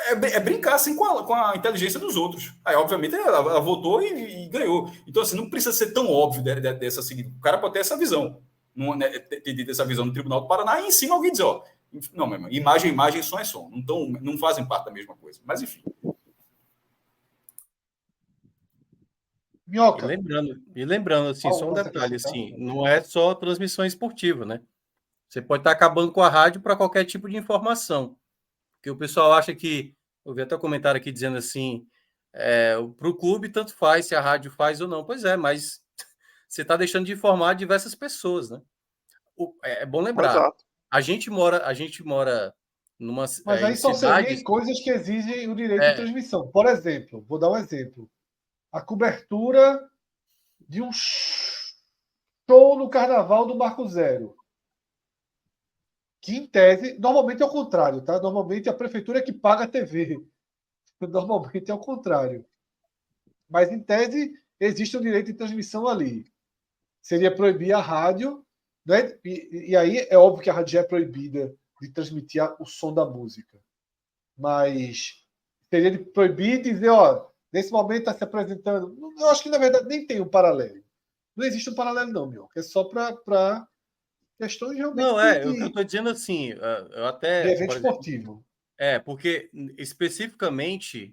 É brincar assim com a inteligência dos outros. Aí, obviamente, ela votou e ganhou. Então, assim, não precisa ser tão óbvio dessa seguinte. O cara pode ter essa visão. Ter essa visão no Tribunal do Paraná e em cima alguém dizer, ó, não, meu irmão, imagem, som é som. Não fazem parte da mesma coisa. Mas, enfim. Minhoca. E lembrando assim, só um detalhe, assim, não é só transmissão esportiva, né? Você pode estar acabando com a rádio para qualquer tipo de informação. Porque o pessoal acha que, eu vi até um comentário aqui dizendo assim, para o clube tanto faz se a rádio faz ou não. Pois é, mas você está deixando de informar diversas pessoas, né? É bom lembrar, Exato. a gente mora numa mas aí só seriam coisas que exigem o direito de transmissão. Por exemplo, vou dar um exemplo. A cobertura de um show no Carnaval do Marco Zero. Que, em tese, normalmente é o contrário, tá? Normalmente a prefeitura é que paga a TV. Normalmente é o contrário. Mas, em tese, existe um direito de transmissão ali. Seria proibir a rádio, né? E aí é óbvio que a rádio já é proibida de transmitir o som da música. Mas seria de proibir e dizer, ó, nesse momento está se apresentando. Eu acho que, na verdade, nem tem um paralelo. Não existe um paralelo, não, meu. É só para questões realmente. Não, eu estou dizendo assim, eu até. De evento esportivo. Porque especificamente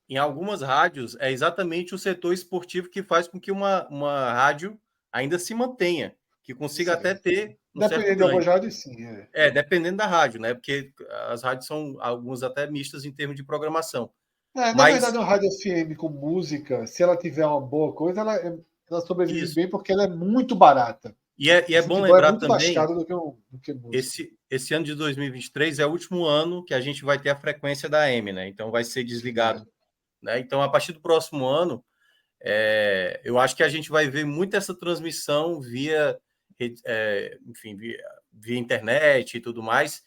em algumas rádios é exatamente o setor esportivo que faz com que uma rádio ainda se mantenha, que consiga até ter. Dependendo de algumas rádios, sim. Dependendo da rádio, né? Porque as rádios são algumas até mistas em termos de programação. Na verdade, uma rádio FM com música, se ela tiver uma boa coisa, ela sobrevive bem porque ela é muito barata. E é bom lembrar também, mais caro do que música. Esse ano de 2023 é o último ano que a gente vai ter a frequência da AM, né? Então vai ser desligado. Né? Então, a partir do próximo ano, eu acho que a gente vai ver muito essa transmissão via internet e tudo mais.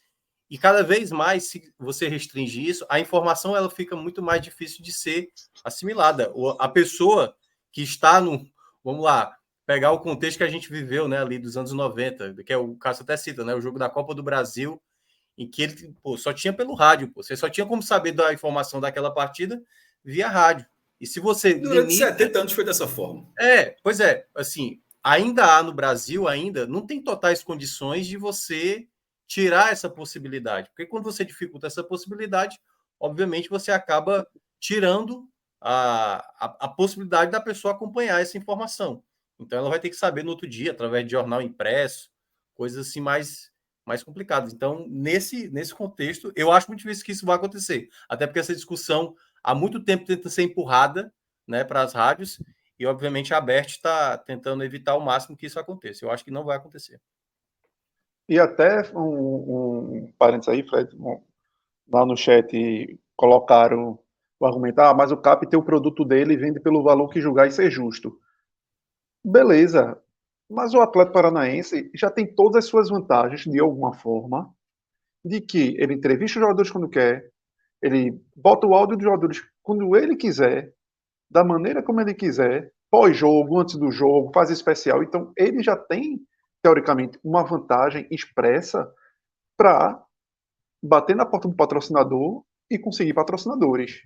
E cada vez mais, se você restringe isso, a informação ela fica muito mais difícil de ser assimilada. A pessoa que está no... Vamos lá, pegar o contexto que a gente viveu, né, ali dos anos 90, que é o Cássio até cita, né, o jogo da Copa do Brasil, em que ele só tinha pelo rádio, você só tinha como saber da informação daquela partida via rádio. E se você Durante 70 anos foi dessa forma. Pois é, assim, ainda há no Brasil, não tem totais condições de você tirar essa possibilidade, porque quando você dificulta essa possibilidade, obviamente você acaba tirando a possibilidade da pessoa acompanhar essa informação. Então ela vai ter que saber no outro dia, através de jornal impresso, coisas assim mais complicadas. Então, nesse contexto, eu acho muito difícil que isso vai acontecer. Até porque essa discussão há muito tempo tenta ser empurrada, né, para as rádios, e obviamente a Bert está tentando evitar ao máximo que isso aconteça. Eu acho que não vai acontecer. E até um parênteses aí, Fred, lá no chat colocaram o argumento, mas o CAP tem o produto dele e vende pelo valor que julgar e ser justo. Beleza, mas o Atlético Paranaense já tem todas as suas vantagens, de alguma forma, de que ele entrevista os jogadores quando quer, ele bota o áudio dos jogadores quando ele quiser, da maneira como ele quiser, pós-jogo, antes do jogo, fase especial. Então, ele já tem, teoricamente, uma vantagem expressa para bater na porta do patrocinador e conseguir patrocinadores.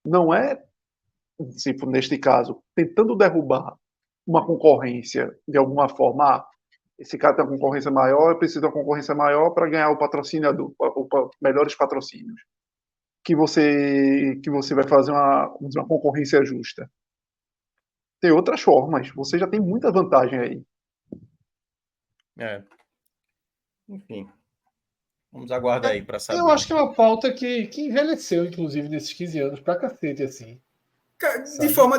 Não é, se for neste caso, tentando derrubar uma concorrência de alguma forma. Esse cara tem uma concorrência maior, eu preciso de uma concorrência maior para ganhar o patrocinador, melhores patrocínios. Que você vai fazer uma concorrência justa. Tem outras formas. Você já tem muita vantagem aí. Enfim. Vamos aguardar aí para saber. Eu acho que é uma pauta que envelheceu, inclusive, nesses 15 anos, pra cacete, assim. De forma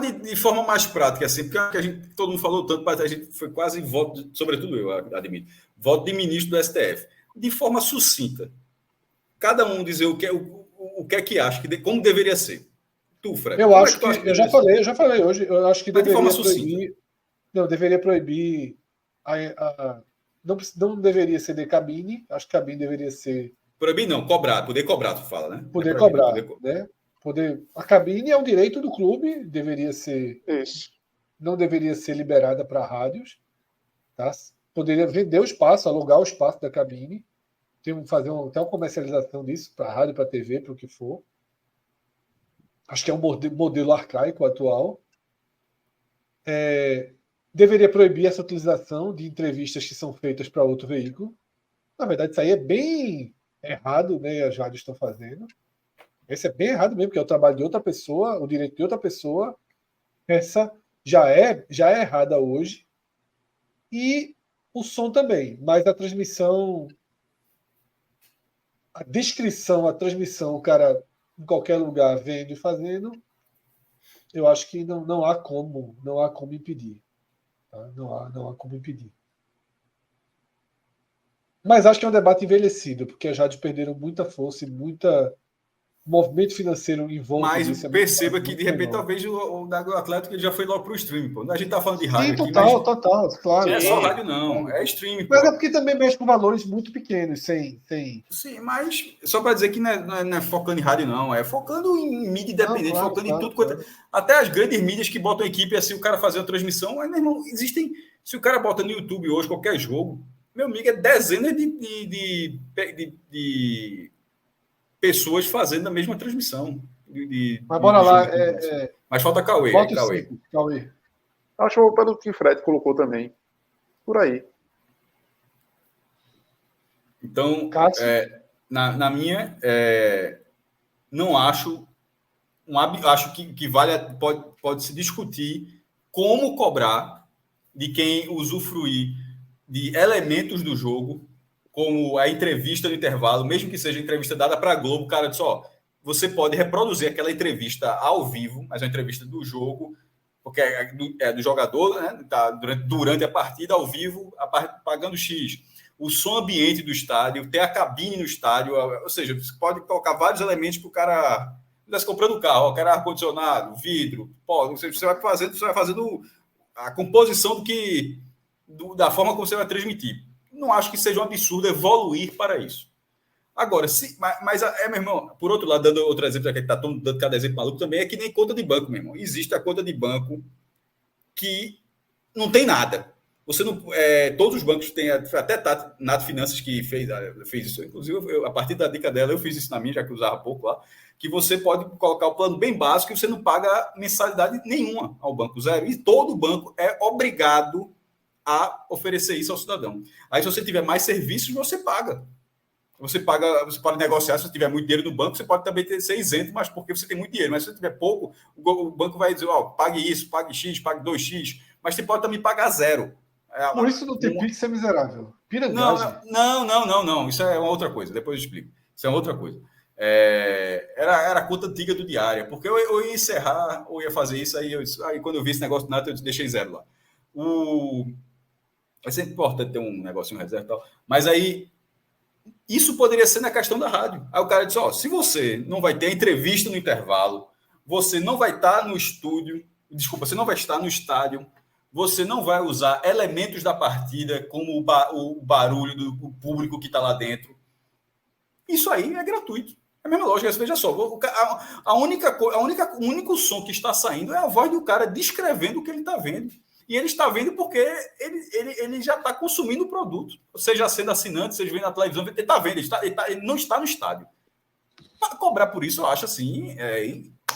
mais prática, assim, porque todo mundo falou tanto, mas a gente foi quase voto, sobretudo eu admito, voto de ministro do STF. De forma sucinta. Cada um dizer o que é que acha, como deveria ser. Tu, Fred. Eu acho que eu já falei hoje, eu acho que deveria proibir. Não, deveria proibir. Não deveria ser de cabine, acho que cabine deveria ser. Proibir não, poder cobrar, tu fala, né? Poder cobrar, né? A cabine é um direito do clube, deveria ser. Isso. Não deveria ser liberada para rádios, tá? Poderia vender o espaço, alugar o espaço da cabine, fazer até uma comercialização disso para rádio, para TV, para o que for. Acho que é um modelo arcaico atual. Deveria proibir essa utilização de entrevistas que são feitas para outro veículo. Na verdade, isso aí é bem errado, né? As rádios estão fazendo. Esse é bem errado mesmo, porque é o trabalho de outra pessoa, o direito de outra pessoa. Essa já é errada hoje. E o som também, mas a transmissão, a descrição, a transmissão, o cara em qualquer lugar vendo e fazendo, eu acho que não há como impedir. Tá? Não há como impedir. Mas acho que é um debate envelhecido, porque as rádios perderam muita força e muita movimento financeiro em volta mas disso. Perceba que, de repente, talvez o Atlético ele já foi logo para o streaming. Pô. A gente está falando de rádio. Sim, total, aqui, total, claro. Não é só rádio, não. É streaming. Mas é porque também mexe com valores muito pequenos, sem... Sim, mas só para dizer que não é focando em rádio, não. É focando em mídia independente, focando em tudo. Claro. Até as grandes mídias que botam equipe assim, o cara fazer a transmissão. Mas, meu irmão, existem... Se o cara bota no YouTube hoje qualquer jogo, meu amigo, é dezenas de pessoas fazendo a mesma transmissão. Mas bora lá. Mas falta Cauê. Cauê. Acho pelo que o Fred colocou também. Por aí. Então, na minha, não acho. Acho que pode se discutir como cobrar de quem usufruir de elementos do jogo, como a entrevista no intervalo, mesmo que seja entrevista dada para a Globo, o cara diz, você pode reproduzir aquela entrevista ao vivo, mas é uma entrevista do jogo, porque é do jogador, né? Tá durante a partida, ao vivo, pagando X. O som ambiente do estádio, ter a cabine no estádio, ou seja, você pode colocar vários elementos para o cara... Você comprando o carro, quer ar-condicionado, vidro, você vai fazendo a composição da forma como você vai transmitir. Não acho que seja um absurdo evoluir para isso. Agora, meu irmão, por outro lado, dando outro exemplo, que está dando cada exemplo maluco também, é que nem conta de banco, meu irmão. Existe a conta de banco que não tem nada. Você não, todos os bancos têm, até Nato Finanças que fez isso. Inclusive, a partir da dica dela, eu fiz isso na minha, já que eu usava pouco lá, que você pode colocar o plano bem básico e você não paga mensalidade nenhuma ao banco, zero. E todo banco é obrigado a oferecer isso ao cidadão. Aí, se você tiver mais serviços, você paga. Você pode negociar, se você tiver muito dinheiro no banco, você pode também ser isento, mas porque você tem muito dinheiro. Mas se você tiver pouco, o banco vai dizer, pague isso, pague X, pague 2X, mas você pode também pagar zero. Por isso não tem Pix é miserável. Pirangagem. Não. Isso é uma outra coisa. Depois eu explico. Isso é outra coisa. Era a conta antiga do Diária, porque eu ia encerrar, ou ia fazer isso, aí quando eu vi esse negócio do Nato, eu deixei zero lá. É sempre importante ter um negocinho reserva e tal. Mas aí, isso poderia ser na questão da rádio. Aí o cara disse, se você não vai ter entrevista no intervalo, você não vai estar no estúdio, desculpa, você não vai estar no estádio, você não vai usar elementos da partida, como o barulho do público que está lá dentro. Isso aí é gratuito. É a mesma lógica. Veja só, o único som que está saindo é a voz do cara descrevendo o que ele está vendo. E ele está vendo porque ele já está consumindo o produto. Seja sendo assinante, seja vendo na televisão, ele está vendo, ele não está no estádio. Mas cobrar por isso, eu acho assim,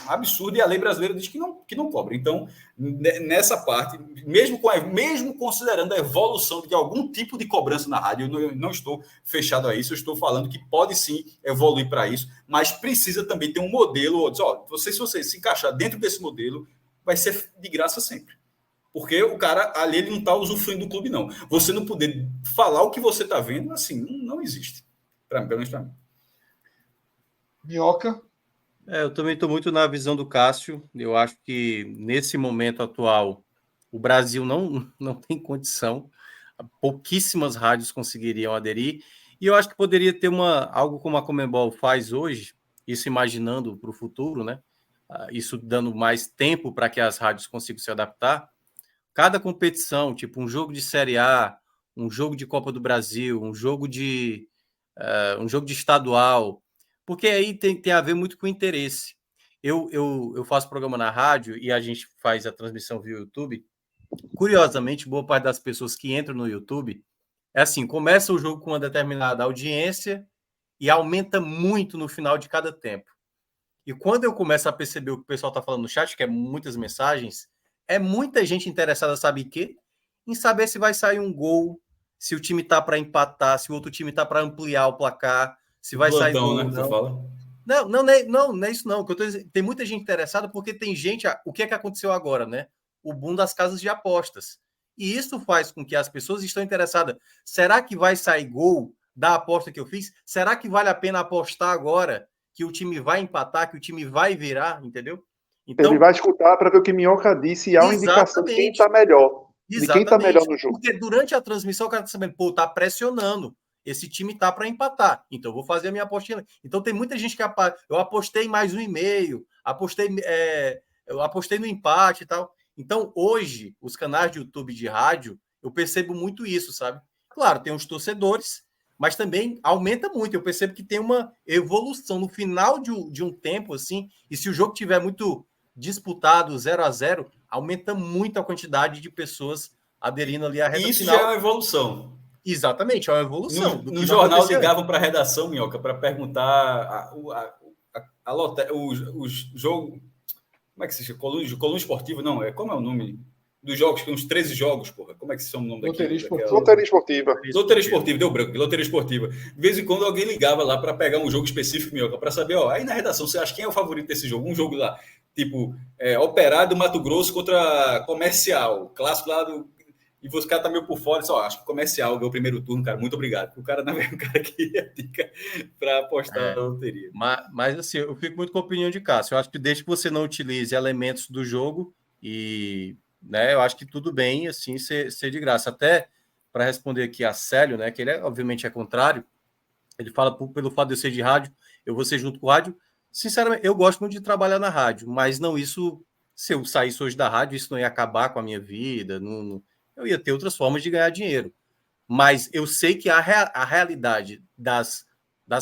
absurdo, e a lei brasileira diz que não cobra. Então, nessa parte, mesmo considerando a evolução de algum tipo de cobrança na rádio, eu não estou fechado a isso, eu estou falando que pode sim evoluir para isso, mas precisa também ter um modelo, se você se encaixar dentro desse modelo, vai ser de graça sempre. Porque o cara ali ele não está usufruindo do clube, não. Você não poder falar o que você está vendo, assim, não existe. Pelo menos para mim. Minhoca. Eu também estou muito na visão do Cássio. Eu acho que, nesse momento atual, o Brasil não tem condição. Pouquíssimas rádios conseguiriam aderir. E eu acho que poderia ter algo como a Conmebol faz hoje, isso imaginando para o futuro, né? Isso dando mais tempo para que as rádios consigam se adaptar. Cada competição, tipo um jogo de Série A, um jogo de Copa do Brasil, um jogo de estadual, porque aí tem a ver muito com interesse. Eu faço programa na rádio e a gente faz a transmissão via YouTube. Curiosamente, boa parte das pessoas que entram no YouTube é assim, começa o jogo com uma determinada audiência e aumenta muito no final de cada tempo. E quando eu começo a perceber o que o pessoal está falando no chat, que é muitas mensagens, é muita gente interessada, sabe em quê? Em saber se vai sair um gol, se o time está para empatar, se o outro time está para ampliar o placar, se vai sair gol, né? não. Você fala? Não é isso não. Tem muita gente interessada porque tem gente... O que é que aconteceu agora, né? O boom das casas de apostas. E isso faz com que as pessoas estão interessadas. Será que vai sair gol da aposta que eu fiz? Será que vale a pena apostar agora que o time vai empatar, que o time vai virar, entendeu? Então, ele vai escutar para ver o que Minhoca disse e há uma indicação de quem está melhor. De quem está melhor no jogo. Porque durante a transmissão o cara está sabendo, tá pressionando. Esse time tá para empatar. Então eu vou fazer a minha apostinha. Então tem muita gente que eu apostei mais 1,5, eu apostei no empate e tal. Então hoje, os canais de YouTube de rádio, eu percebo muito isso, sabe? Claro, tem os torcedores, mas também aumenta muito. Eu percebo que tem uma evolução no final de um tempo, assim, e se o jogo tiver muito disputado 0-0, aumenta muito a quantidade de pessoas aderindo ali à reta isso final. Já é uma evolução. Exatamente, é uma evolução. No jornal ligavam para a redação, Minhoca, para perguntar os jogos. Como é que se chama? Coluna esportiva, não. Como é o nome? Dos jogos, que uns 13 jogos, porra. Como é que se chama o nome Loteria daquilo? Esportiva. Loteria esportiva, deu branco. Loteria esportiva. De vez em quando alguém ligava lá para pegar um jogo específico, Minhoca, para saber, aí na redação, você acha quem é o favorito desse jogo? Um jogo lá, tipo, Operário do Mato Grosso contra Comercial, clássico lá do... E você, cara tá meio por fora, só acho que Comercial ganhou o primeiro turno, cara, muito obrigado. O cara não é um cara que ia dica para apostar na loteria. Mas assim, eu fico muito com a opinião de Cássio. Eu acho que desde que você não utilize elementos do jogo e, né, eu acho que tudo bem, assim, ser de graça. Até para responder aqui a Célio, né, que ele obviamente é contrário, ele fala pelo fato de eu ser de rádio, eu vou ser junto com o rádio. Sinceramente, eu gosto muito de trabalhar na rádio, mas não isso, se eu saísse hoje da rádio, isso não ia acabar com a minha vida, eu ia ter outras formas de ganhar dinheiro. Mas eu sei que a realidade das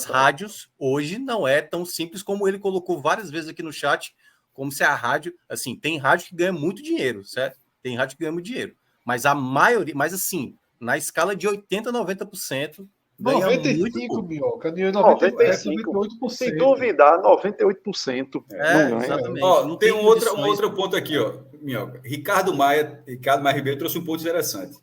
rádios hoje não é tão simples como ele colocou várias vezes aqui no chat, como se a rádio... Assim, tem rádio que ganha muito dinheiro, certo? Tem rádio que ganha muito dinheiro. Mas a maioria, mas assim, na escala de 80%, 90%, ganha muito 95, pouco. Minhoca. 95. 98%. Se duvidar, 98%. Não ganha. Exatamente. Ó, não tem tem um condições. outro ponto aqui, ó, Minhoca. Ricardo Maia Ribeiro trouxe um ponto interessante.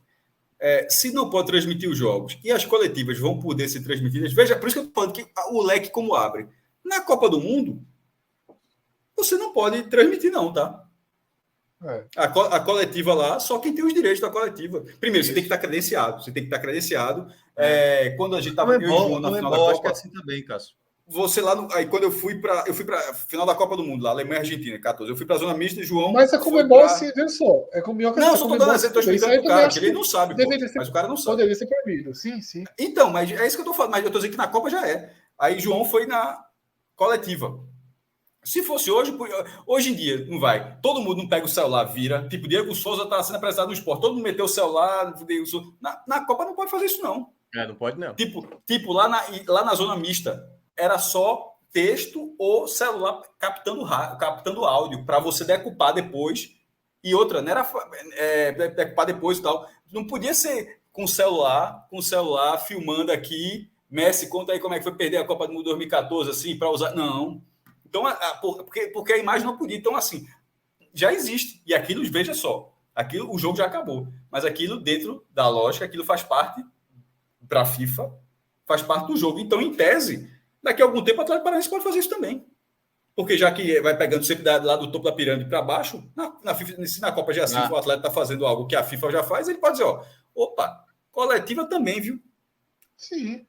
Se não pode transmitir os jogos e as coletivas vão poder ser transmitidas, veja, por isso que eu estou falando que o leque como abre. Na Copa do Mundo, você não pode transmitir, não, tá? A coletiva lá, só quem tem os direitos da coletiva. Primeiro, você tem que estar credenciado. Quando a gente estava Eu e na final da Acho que é Copa, assim também, Cássio. você lá aí quando eu fui para final da Copa do Mundo, lá Alemanha e Argentina, 14. Eu fui para a zona mista e João. Mas a Comebol, assim, viu só? É com Minhoca. Não, eu só estou dando exemplo, estou explicando pro cara, que ele não sabe, mas o cara não sabe. Poderia ser proibido, sim. Então, mas é isso que eu estou falando, mas eu estou dizendo que na Copa já é. Aí João foi na coletiva. Se fosse hoje em dia, não vai. Todo mundo não pega o celular, vira. Tipo, Diego Souza está sendo apresentado no esporte. Todo mundo meteu o celular. Na Copa não pode fazer isso, não. Não pode, não. Tipo lá na zona mista, era só texto ou celular captando áudio para você decupar depois. E outra, não era decupar depois e tal. Não podia ser com celular filmando aqui. Messi, conta aí como é que foi perder a Copa do Mundo 2014, assim, para usar. Não. Então, porque a imagem não podia. Então, assim, já existe. E aquilo, veja só, o jogo já acabou. Mas aquilo, dentro da lógica, aquilo faz parte, para a FIFA, faz parte do jogo. Então, em tese, daqui a algum tempo, o Atlético Paranaense pode fazer isso também. Porque já que vai pegando sempre lá do topo da pirâmide para baixo, na FIFA, se na Copa já o atleta está fazendo algo que a FIFA já faz, ele pode dizer, opa, coletiva também, viu? Sim.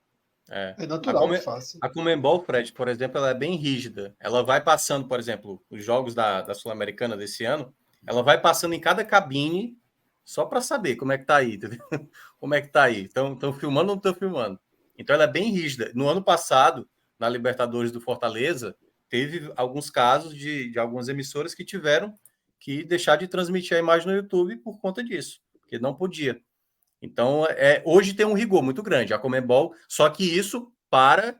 É natural, fácil. A Conmebol, Fred, por exemplo, ela é bem rígida. Ela vai passando, por exemplo, os jogos da Sul-Americana desse ano, ela vai passando em cada cabine só para saber como é que tá aí, entendeu? Como é que tá aí. Estão filmando ou não estão filmando? Então ela é bem rígida. No ano passado, na Libertadores do Fortaleza, teve alguns casos de algumas emissoras que tiveram que deixar de transmitir a imagem no YouTube por conta disso, porque não podia. Então, hoje tem um rigor muito grande, a Conmebol, só que isso para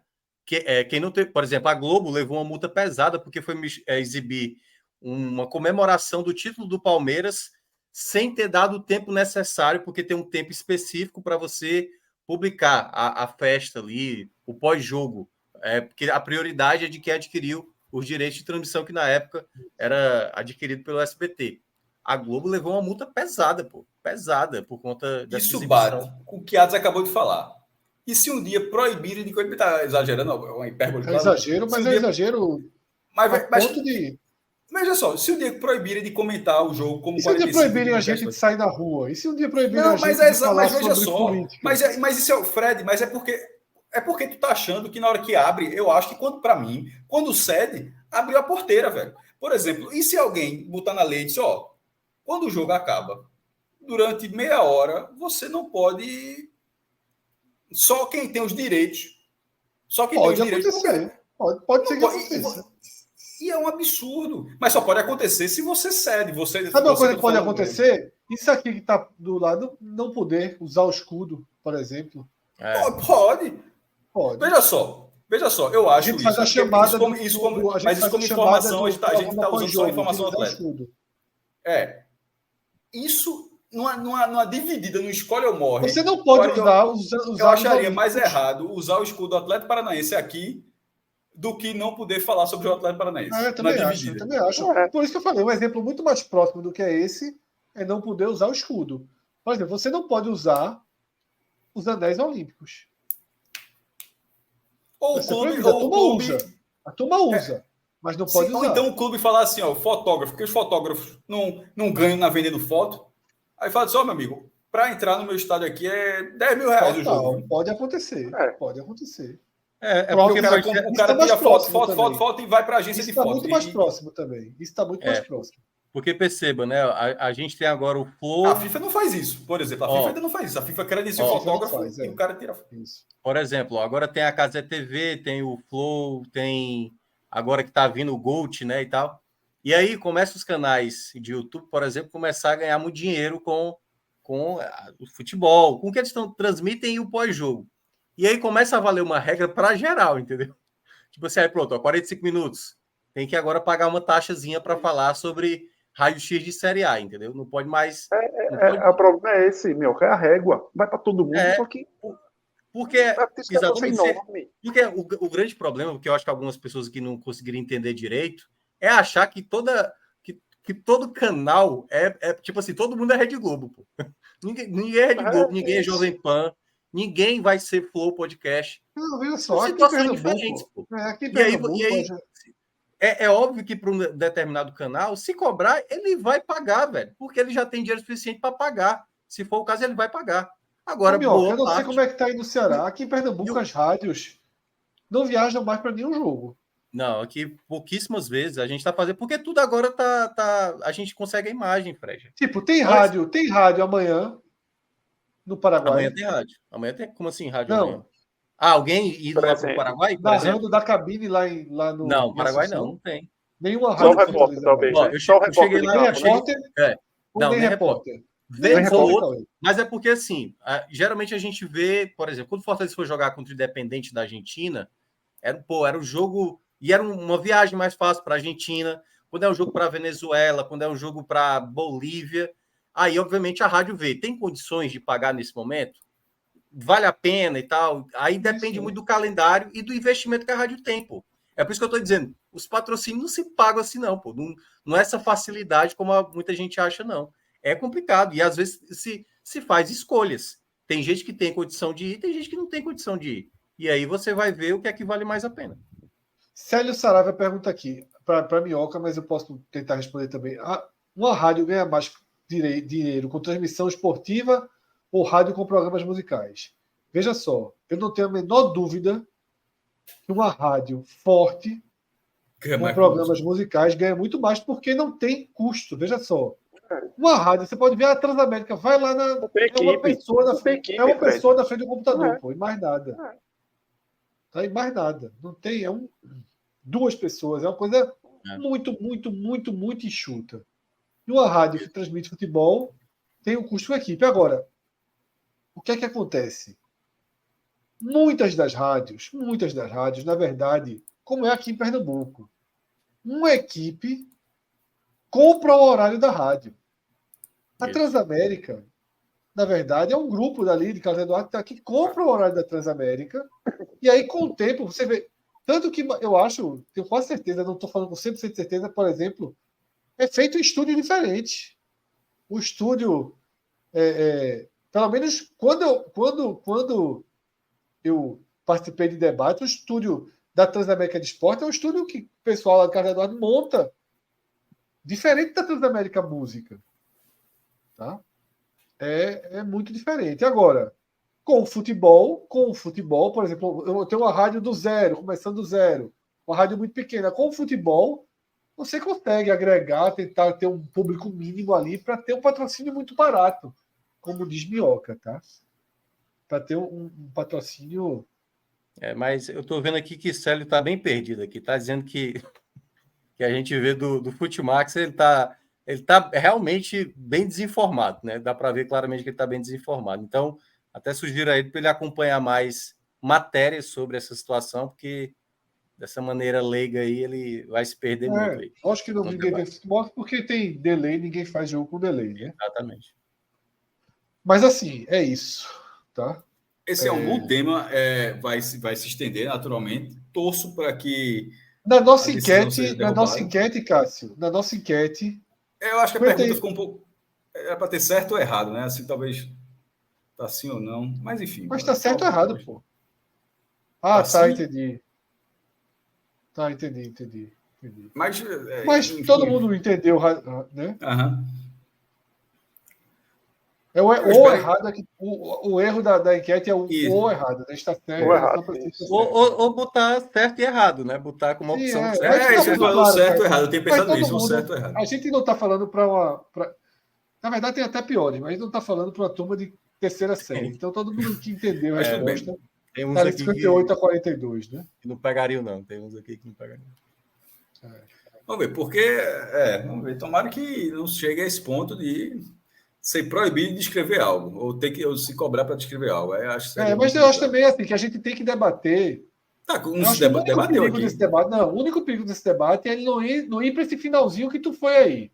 quem não tem... Por exemplo, a Globo levou uma multa pesada porque foi exibir uma comemoração do título do Palmeiras sem ter dado o tempo necessário, porque tem um tempo específico para você publicar a festa ali, o pós-jogo, porque a prioridade é de quem adquiriu os direitos de transmissão, que na época era adquirido pelo SBT. A Globo levou uma multa pesada, pesada, por conta dessa Isso exibição. bate com o que Ades acabou de falar. E se um dia proibirem de... Ele está exagerando, é uma hipérbole. É exagero, mas é exagero... Veja só, se um dia proibirem de comentar o jogo como 45... E se um dia proibirem a gente de sair na rua? E se um dia proibirem a gente de falar sobre política? Mas isso é o Fred, mas é porque tu tá achando que na hora que abre, eu acho que para mim, quando cede, abriu a porteira, velho. Por exemplo, e se alguém botar na lei e dizer, quando o jogo acaba, durante meia hora, você não pode... Só quem tem os direitos. Só quem tem os direitos... Pode ser que aconteça. E é um absurdo. Mas só pode acontecer se você cede. Sabe uma coisa que pode acontecer? Isso aqui que está do lado, não poder usar o escudo, por exemplo. Pode. Veja só, eu acho isso. Faz a chamada mas isso como informação, a gente está usando só a informação atlética. Isso numa dividida, não escolhe ou morre. Você não pode usar eu acharia mais errado usar o escudo do Atlético Paranaense aqui do que não poder falar sobre o Atlético Paranaense. Eu também acho. Por isso que eu falei, um exemplo muito mais próximo do que é esse é não poder usar o escudo. Por exemplo, você não pode usar os anéis olímpicos. Ou o clube... A turma usa, mas não pode usar. Ou então o clube falar assim, fotógrafo, porque os fotógrafos não ganham na vendendo foto. Aí fala assim, meu amigo, para entrar no meu estádio aqui é 10 mil reais o jogo. Pode acontecer, pode acontecer. Porque o cara tira foto e vai para a agência de foto. Isso está muito mais próximo também. Isso está muito mais próximo. Porque perceba, né? A gente tem agora o Flow... A FIFA não faz isso, por exemplo. A FIFA ainda não faz isso. A FIFA credencia o fotógrafo e o cara tira isso. Por exemplo, agora tem a Casa TV, tem o Flow, tem... Agora que está vindo o Gold, né, e tal. E aí começam os canais de YouTube, por exemplo, começar a ganhar muito dinheiro com o futebol, com o que eles transmitem e o pós-jogo. E aí começa a valer uma regra para geral, entendeu? Tipo assim, aí pronto, 45 minutos. Tem que agora pagar uma taxazinha para falar sobre raio-x de Série A, entendeu? Não pode mais. Não pode... O problema é esse, Minhoca, é a régua. Vai para todo mundo, só que porque a discrepância é exatamente, enorme. porque o grande problema, que eu acho que algumas pessoas aqui não conseguiram entender direito, é achar que todo canal é tipo assim, todo mundo é Rede Globo, pô. Ninguém é Rede Globo, ninguém é Jovem Pan, ninguém vai ser Flow Podcast. Não, veja São só, aqui em situações diferentes, Pernambuco. pô. Aqui em E aí, Pernambuco. é óbvio que para um determinado canal, se cobrar, ele vai pagar, velho, porque ele já tem dinheiro suficiente para pagar. Se for o caso, ele vai pagar. Agora, Minhoca, eu não sei parte... como é que tá aí no Ceará. Aqui em Pernambuco, as rádios não viajam mais para nenhum jogo. Não, aqui pouquíssimas vezes a gente está fazendo, porque tudo agora a gente consegue a imagem, Fred. Tipo, tem rádio amanhã no Paraguai. Amanhã tem rádio. Amanhã tem, como assim rádio não. amanhã? alguém indo lá para o Paraguai, por exemplo? Da cabine lá no. Não, Paraguai não tem. Nenhuma Só o rádio. repórter, talvez. Ó, Né? eu Só o cheguei repórter. lá, Nem repórter. Não, nem nem repórter. Vez ou outro, mas é porque, assim, geralmente a gente vê, por exemplo, quando o Fortaleza foi jogar contra o Independente da Argentina, era um jogo, e era uma viagem mais fácil para a Argentina, quando é um jogo para a Venezuela, quando é um jogo para Bolívia, aí, obviamente, a rádio vê, tem condições de pagar nesse momento? Vale a pena e tal? Aí depende muito do calendário e do investimento que a rádio tem, pô. É por isso que eu estou dizendo, os patrocínios não se pagam assim, não, pô. Não é essa facilidade como muita gente acha, não. É complicado. E às vezes se faz escolhas. Tem gente que tem condição de ir, tem gente que não tem condição de ir. E aí você vai ver o que é que vale mais a pena. Célio Saraiva pergunta aqui, para Minhoca, mas eu posso tentar responder também. Uma rádio ganha mais dinheiro com transmissão esportiva ou rádio com programas musicais? Veja só, eu não tenho a menor dúvida que uma rádio forte com programas musicais ganha muito mais porque não tem custo. Veja só. Uma rádio, você pode ver a Transamérica, vai lá na. É uma pessoa na frente. É uma pessoa na frente do computador, pô, e mais nada. Tá? E mais nada. Não tem. Duas pessoas. É uma coisa muito, muito, muito, muito enxuta. E uma rádio que transmite futebol tem um custo com a equipe. Agora, o que é que acontece? Muitas das rádios, na verdade, como é aqui em Pernambuco, uma equipe compra o horário da rádio. A Transamérica, na verdade, é um grupo dali de Carlos Eduardo que compra o horário da Transamérica, e aí, com o tempo, você vê. Tanto que eu acho, tenho quase certeza, não estou falando com 100% de certeza, por exemplo, é feito em estúdio diferente. O estúdio, pelo menos quando eu participei de debate, o estúdio da Transamérica de Esporte é um estúdio que o pessoal lá do Carlos Eduardo monta, diferente da Transamérica Música. Tá? É muito diferente. Agora, com o futebol, por exemplo, eu tenho uma rádio do zero, começando do zero, uma rádio muito pequena. Com o futebol, você consegue agregar, tentar ter um público mínimo ali para ter um patrocínio muito barato, como diz Minhoca, tá? Para ter um patrocínio. Mas eu estou vendo aqui que Célio está bem perdido aqui. Está dizendo que a gente vê do Futimax, ele está realmente bem desinformado, né? Dá para ver claramente que ele está bem desinformado. Então, até sugiro a ele para ele acompanhar mais matérias sobre essa situação, porque dessa maneira leiga aí ele vai se perder muito. Aí, acho que ninguém vê futebol porque tem delay, ninguém faz jogo com delay, né? Exatamente. Mas assim, é isso, tá? Esse é um bom tema, vai se estender naturalmente. Torço para que na nossa enquete, Cássio, eu acho que a pergunta ficou um pouco. Era para ter certo ou errado, né? Assim, talvez. Tá sim ou não. Mas enfim. Mas tá certo ou errado, pô. Tá, entendi. Tá, entendi. Mas enfim, todo mundo entendeu, né? É o errado aqui. O erro da enquete é o errado, né? Está certo. Ou botar certo e errado, né? Botar como opção certa. Você falou certo ou errado. Eu tenho pensado nisso, o certo ou errado. A gente não está falando para uma. Na verdade, tem até piores, mas a gente não está falando para uma turma de terceira série. Então, todo mundo que entendeu a resposta tem uns tá de aqui 58 a 42, né? Que não pegariam, não. Tem uns aqui que não pegariam. Vamos ver, porque. Vamos ver. Tomara que não chegue a esse ponto de ser proibido de escrever algo, ou ter que se cobrar para descrever algo. Mas eu acho também assim, que a gente tem que debater. O único perigo desse debate é ele não ir para esse finalzinho que tu foi aí.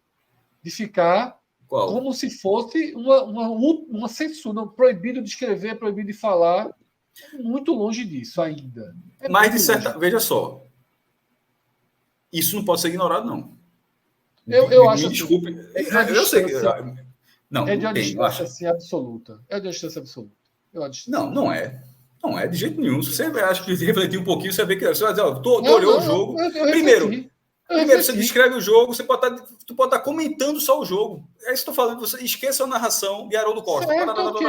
de ficar Qual? como se fosse uma censura, não, proibido de escrever, proibido de falar. Muito longe disso ainda. Mas, de certa... Veja só. Isso não pode ser ignorado, não. Eu acho Me desculpe. Eu sei. Não, É de uma tem, distância assim, absoluta. É de uma distância absoluta. Não é. Não é de jeito nenhum. Se você acha que refletir um pouquinho, você vê que você vai dizer, ó, tu olhou o jogo. Primeiro, você descreve o jogo, tu pode estar comentando só o jogo. É isso que eu estou falando. Você esqueça a narração de Haroldo Costa. Certo, okay.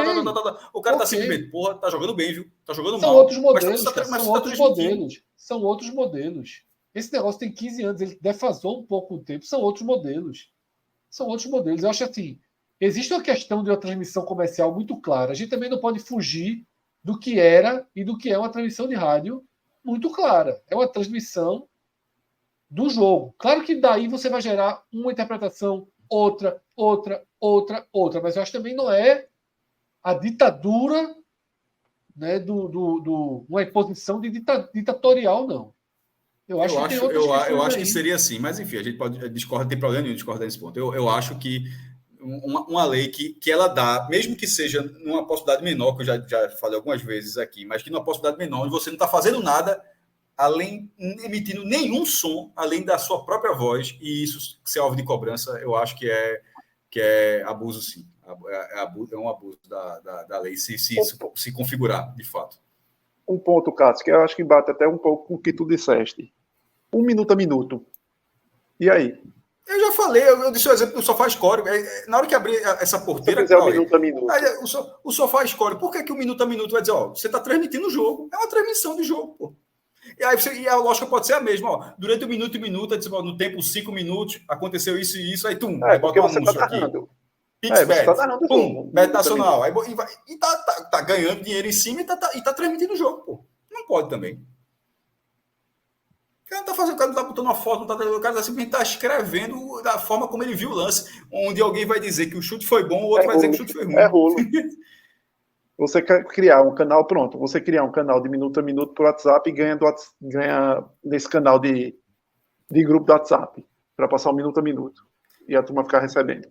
O cara está simplesmente, porra, tá jogando bem, viu? Tá jogando são mal. Outros modelos, são outros modelos. São outros modelos. Esse negócio tem 15 anos, ele defasou um pouco o tempo. São outros modelos. São outros modelos. Eu acho assim, existe uma questão de uma transmissão comercial muito clara. A gente também não pode fugir do que era e do que é uma transmissão de rádio muito clara. É uma transmissão do jogo. Claro que daí você vai gerar uma interpretação, outra. Mas eu acho que também não é a ditadura, né, uma imposição de ditatorial, não. Eu acho que seria assim, mas enfim, a gente pode discordar, tem problema nenhum discordar nesse ponto. Eu acho que uma lei que ela dá, mesmo que seja numa possibilidade menor, que eu já falei algumas vezes aqui, mas que numa possibilidade menor, onde você não está fazendo nada, além, emitindo nenhum som, além da sua própria voz, e isso ser alvo de cobrança, eu acho que é abuso, sim. É um abuso da lei, se configurar, de fato. Um ponto, Cássio, que eu acho que bate até um pouco com o que tu disseste. 1 minuto a minuto. E aí? Eu já falei, eu disse o exemplo do SofaScore. Na hora que abrir essa porteira... Se fizer 1 minuto a minuto. O SofaScore, por que o minuto a minuto vai dizer, ó, você está transmitindo o jogo? É uma transmissão de jogo, pô. E a lógica pode ser a mesma, ó. Durante 1 minuto e minuto, no tempo 5 minutos, aconteceu isso e isso, aí aí bota um anúncio aqui. PixBet, pum, Bet Nacional. E tá ganhando dinheiro em cima e tá transmitindo o jogo, pô. Não pode também. O cara não tá fazendo, o cara não tá botando uma foto, o cara simplesmente tá escrevendo da forma como ele viu o lance, onde alguém vai dizer que o chute foi bom, o outro vai dizer que o chute foi ruim. É rolo. Você quer criar um canal, pronto. Você criar um canal de minuto a minuto por WhatsApp e ganha nesse canal de grupo do WhatsApp para passar 1 minuto a minuto. E a turma ficar recebendo.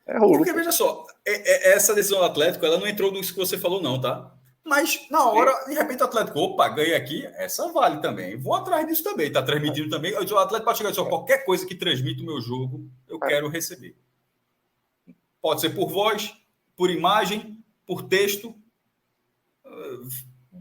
É rolo. Porque, veja só, essa decisão do Atlético, ela não entrou nisso que você falou, não, tá? Mas, na hora, de repente, o Atlético, opa, ganhei aqui, essa vale também. Vou atrás disso também, tá transmitindo também. O Atlético pode chegar e dizer, qualquer coisa que transmita o meu jogo, eu quero receber. Pode ser por voz, por imagem, por texto,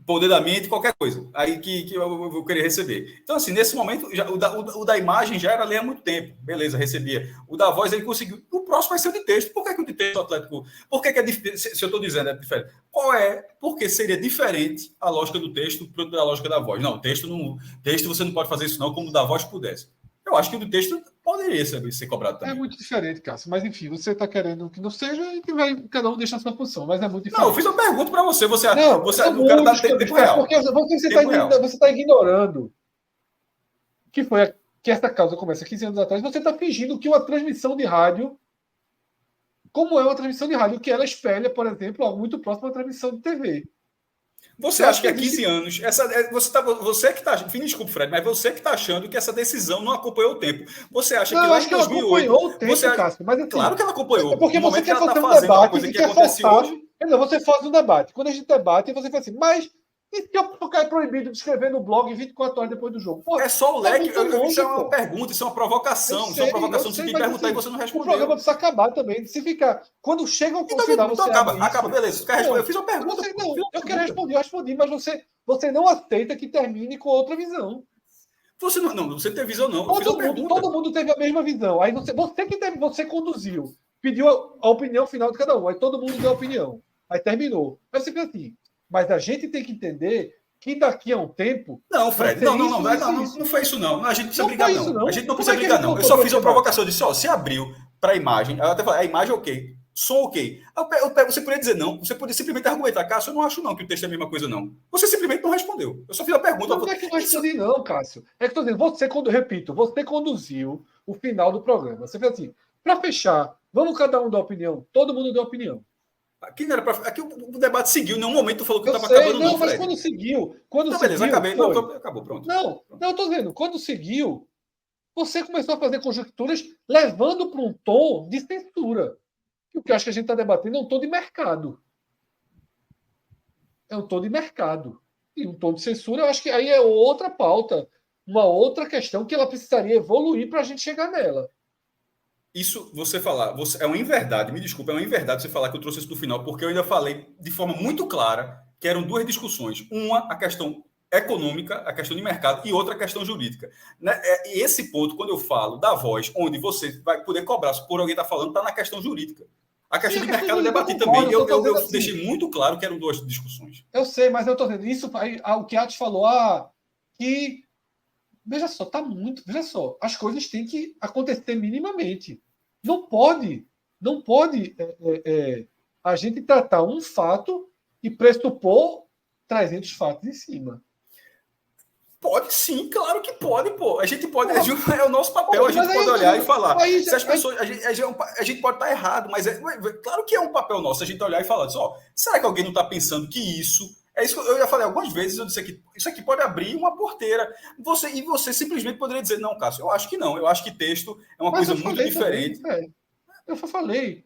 poder da mente, qualquer coisa. Aí que eu vou querer receber. Então, assim, nesse momento, o da imagem já era lei há muito tempo. Beleza, recebia. O da voz ele conseguiu. O próximo vai ser o de texto. Por que o de texto Atlético? Por que é diferente? Se eu estou dizendo, é diferente. Por que seria diferente a lógica do texto da lógica da voz? Não, texto você não pode fazer isso, não, como o da voz pudesse. Eu acho que o do texto poderia ser cobrado também. É muito diferente, Cássio. Mas, enfim, você está querendo que não seja e cada um deixa a sua posição. Mas é muito diferente. Não, eu fiz uma pergunta para você. O cara está tempo real. Porque você está ignorando que essa causa começa 15 anos atrás. Você está fingindo que uma transmissão de rádio, como é uma transmissão de rádio, que ela espelha, por exemplo, algo muito próximo à transmissão de TV. Você acha que há 15 anos, você que está, desculpa, Fred, mas você que está achando que essa decisão não acompanhou o tempo. Você acha que lá em 2008... Ela acompanhou o tempo, Cássio, mas assim, claro que ela acompanhou. É porque você quer fazer um debate, você faz um debate. Quando a gente debate, você fala assim, mas e se eu é proibido de escrever no blog 24 horas depois do jogo? Pô, é só o leque. Isso é uma pergunta, isso é uma provocação. Isso é uma provocação de perguntar e você não respondeu. O programa precisa acabar também. Se ficar. Quando chega ao final, você acaba, beleza. Eu fiz uma pergunta. Eu quero responder, eu respondi, mas você não aceita que termine com outra visão. Você não tem visão, não. Todo mundo teve a mesma visão. Aí você conduziu, pediu a opinião final de cada um. Aí todo mundo deu a opinião. Aí terminou. Aí você fica assim. Mas a gente tem que entender que daqui a um tempo... Não, Fred, não foi isso, não. A gente não precisa brigar, não. A gente não precisa brigar, não. Eu só fiz uma provocação. Eu disse, se abriu para a imagem, eu até falei, a imagem ok, som ok. Você poderia dizer não, você poderia simplesmente argumentar, Cássio, eu não acho não que o texto é a mesma coisa, não. Você simplesmente não respondeu. Eu só fiz a pergunta. Não é que não respondi, não, Cássio. É que estou dizendo, você conduziu o final do programa. Você fez assim, para fechar, vamos cada um dar opinião. Todo mundo deu opinião. Aqui não era para. Aqui o debate seguiu. Em nenhum momento tu falou que estava acabando, não, mas Fred. Quando seguiu. Beleza, acabei. Não, acabou, pronto. Não, eu estou dizendo, quando seguiu, você começou a fazer conjecturas levando para um tom de censura. O que eu acho que a gente está debatendo é um tom de mercado. É um tom de mercado. E um tom de censura, eu acho que aí é outra pauta, uma outra questão que ela precisaria evoluir para a gente chegar nela. Isso, você falar, é uma inverdade, me desculpa, é uma inverdade você falar que eu trouxe isso do final, porque eu ainda falei de forma muito clara que eram duas discussões. Uma, a questão econômica, a questão de mercado, e outra, a questão jurídica. E esse ponto, quando eu falo da voz, onde você vai poder cobrar por alguém estar falando, está na questão jurídica. A questão de mercado eu debati também. Eu assim, deixei muito claro que eram duas discussões. Eu sei, mas eu estou dizendo isso. O que a Atos falou, que. Veja só, tá muito. Veja só, as coisas têm que acontecer minimamente. Não pode a gente tratar um fato e pressupor 300 fatos em cima. Pode sim, claro que pode, pô. A gente pode, é o nosso papel, a gente pode olhar e falar. Se as pessoas, a gente pode estar errado, mas claro que é um papel nosso a gente olhar e falar, será que alguém não está pensando que isso é isso que eu já falei algumas vezes, eu disse que isso aqui pode abrir uma porteira. Você simplesmente poderia dizer, não, Cássio, eu acho que não, eu acho que texto é uma coisa muito diferente. Também, eu falei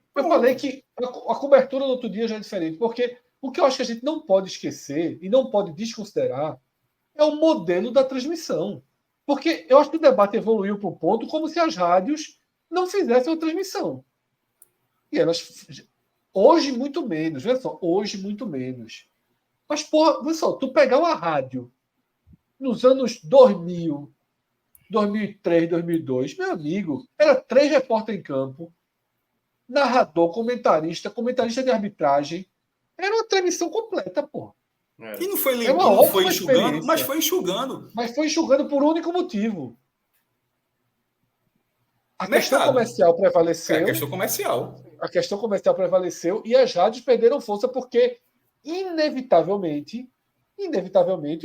que a cobertura do outro dia já é diferente, porque o que eu acho que a gente não pode esquecer e não pode desconsiderar é o modelo da transmissão. Porque eu acho que o debate evoluiu para um ponto como se as rádios não fizessem uma transmissão. E elas, hoje, muito menos. Veja só, hoje, muito menos. Mas, porra, olha só, tu pegar uma rádio nos anos 2000, 2003, 2002, meu amigo, era 3 repórteres em campo, narrador, comentarista de arbitragem. Era uma transmissão completa, porra. E não foi limpando, não foi enxugando, mas foi enxugando. Mas foi enxugando por um único motivo. A questão comercial prevaleceu. É a questão comercial. A questão comercial prevaleceu e as rádios perderam força porque inevitavelmente,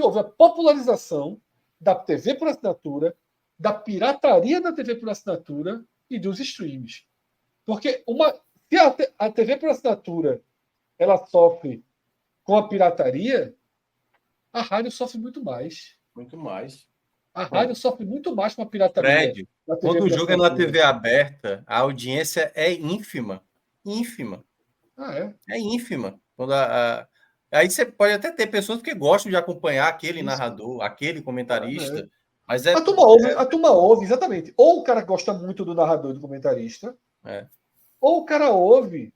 houve a popularização da TV por assinatura, da pirataria da TV por assinatura e dos streams. Porque se a TV por assinatura ela sofre com a pirataria, a rádio sofre muito mais. Muito mais. A rádio sofre muito mais com a pirataria. Fred, quando o jogo é na TV aberta, a audiência é ínfima. Ínfima. É ínfima. Aí você pode até ter pessoas que gostam de acompanhar aquele narrador, aquele comentarista. Mas a turma ouve, exatamente. Ou o cara gosta muito do narrador e do comentarista, ou o cara ouve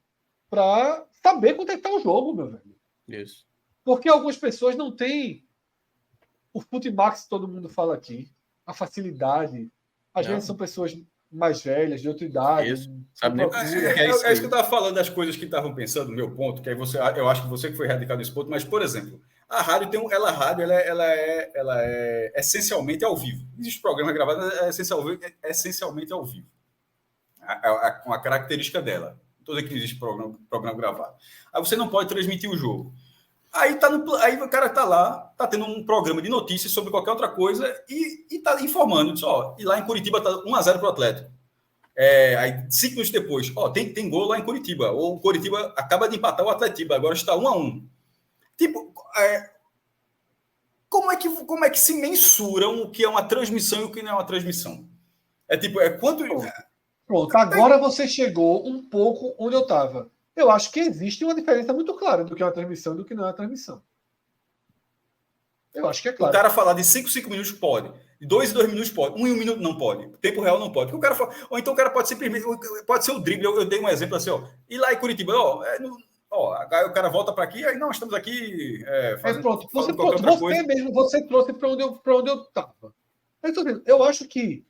para saber quanto é que tá o jogo, meu velho. Isso. Porque algumas pessoas não têm o Futimax que todo mundo fala aqui, a facilidade. Às vezes são pessoas mais velhas, de outra idade. Isso. Sabe nem é isso que eu estava falando das coisas que estavam pensando no meu ponto, que aí eu acho que você que foi radical nesse ponto, mas, por exemplo, a rádio ela é essencialmente ao vivo. Existe programa gravado, essencialmente ao vivo. Uma característica dela. Toda que existe programa gravado. Aí você não pode transmitir o jogo. Aí o cara tá lá, tá tendo um programa de notícias sobre qualquer outra coisa e tá informando. E lá em Curitiba tá 1-0 pro Atlético. Aí 5 minutos depois, tem gol lá em Curitiba. Ou o Curitiba acaba de empatar o Atletiba, agora está 1-1. Tipo, como é que se mensuram o que é uma transmissão e o que não é uma transmissão? Quanto... Pronto, agora você chegou um pouco onde eu estava. Eu acho que existe uma diferença muito clara do que é uma transmissão e do que não é uma transmissão. Eu acho que é claro. O cara falar de 5 minutos pode. De 2 em 2 minutos pode. 1 em 1 minuto não pode. Tempo real não pode. O cara fala, ou então o cara pode simplesmente... Pode ser o drible. Eu dei um exemplo assim, E lá em Curitiba, aí o cara volta para aqui, aí não, estamos aqui pronto. Você trouxe para onde eu estava. Eu acho que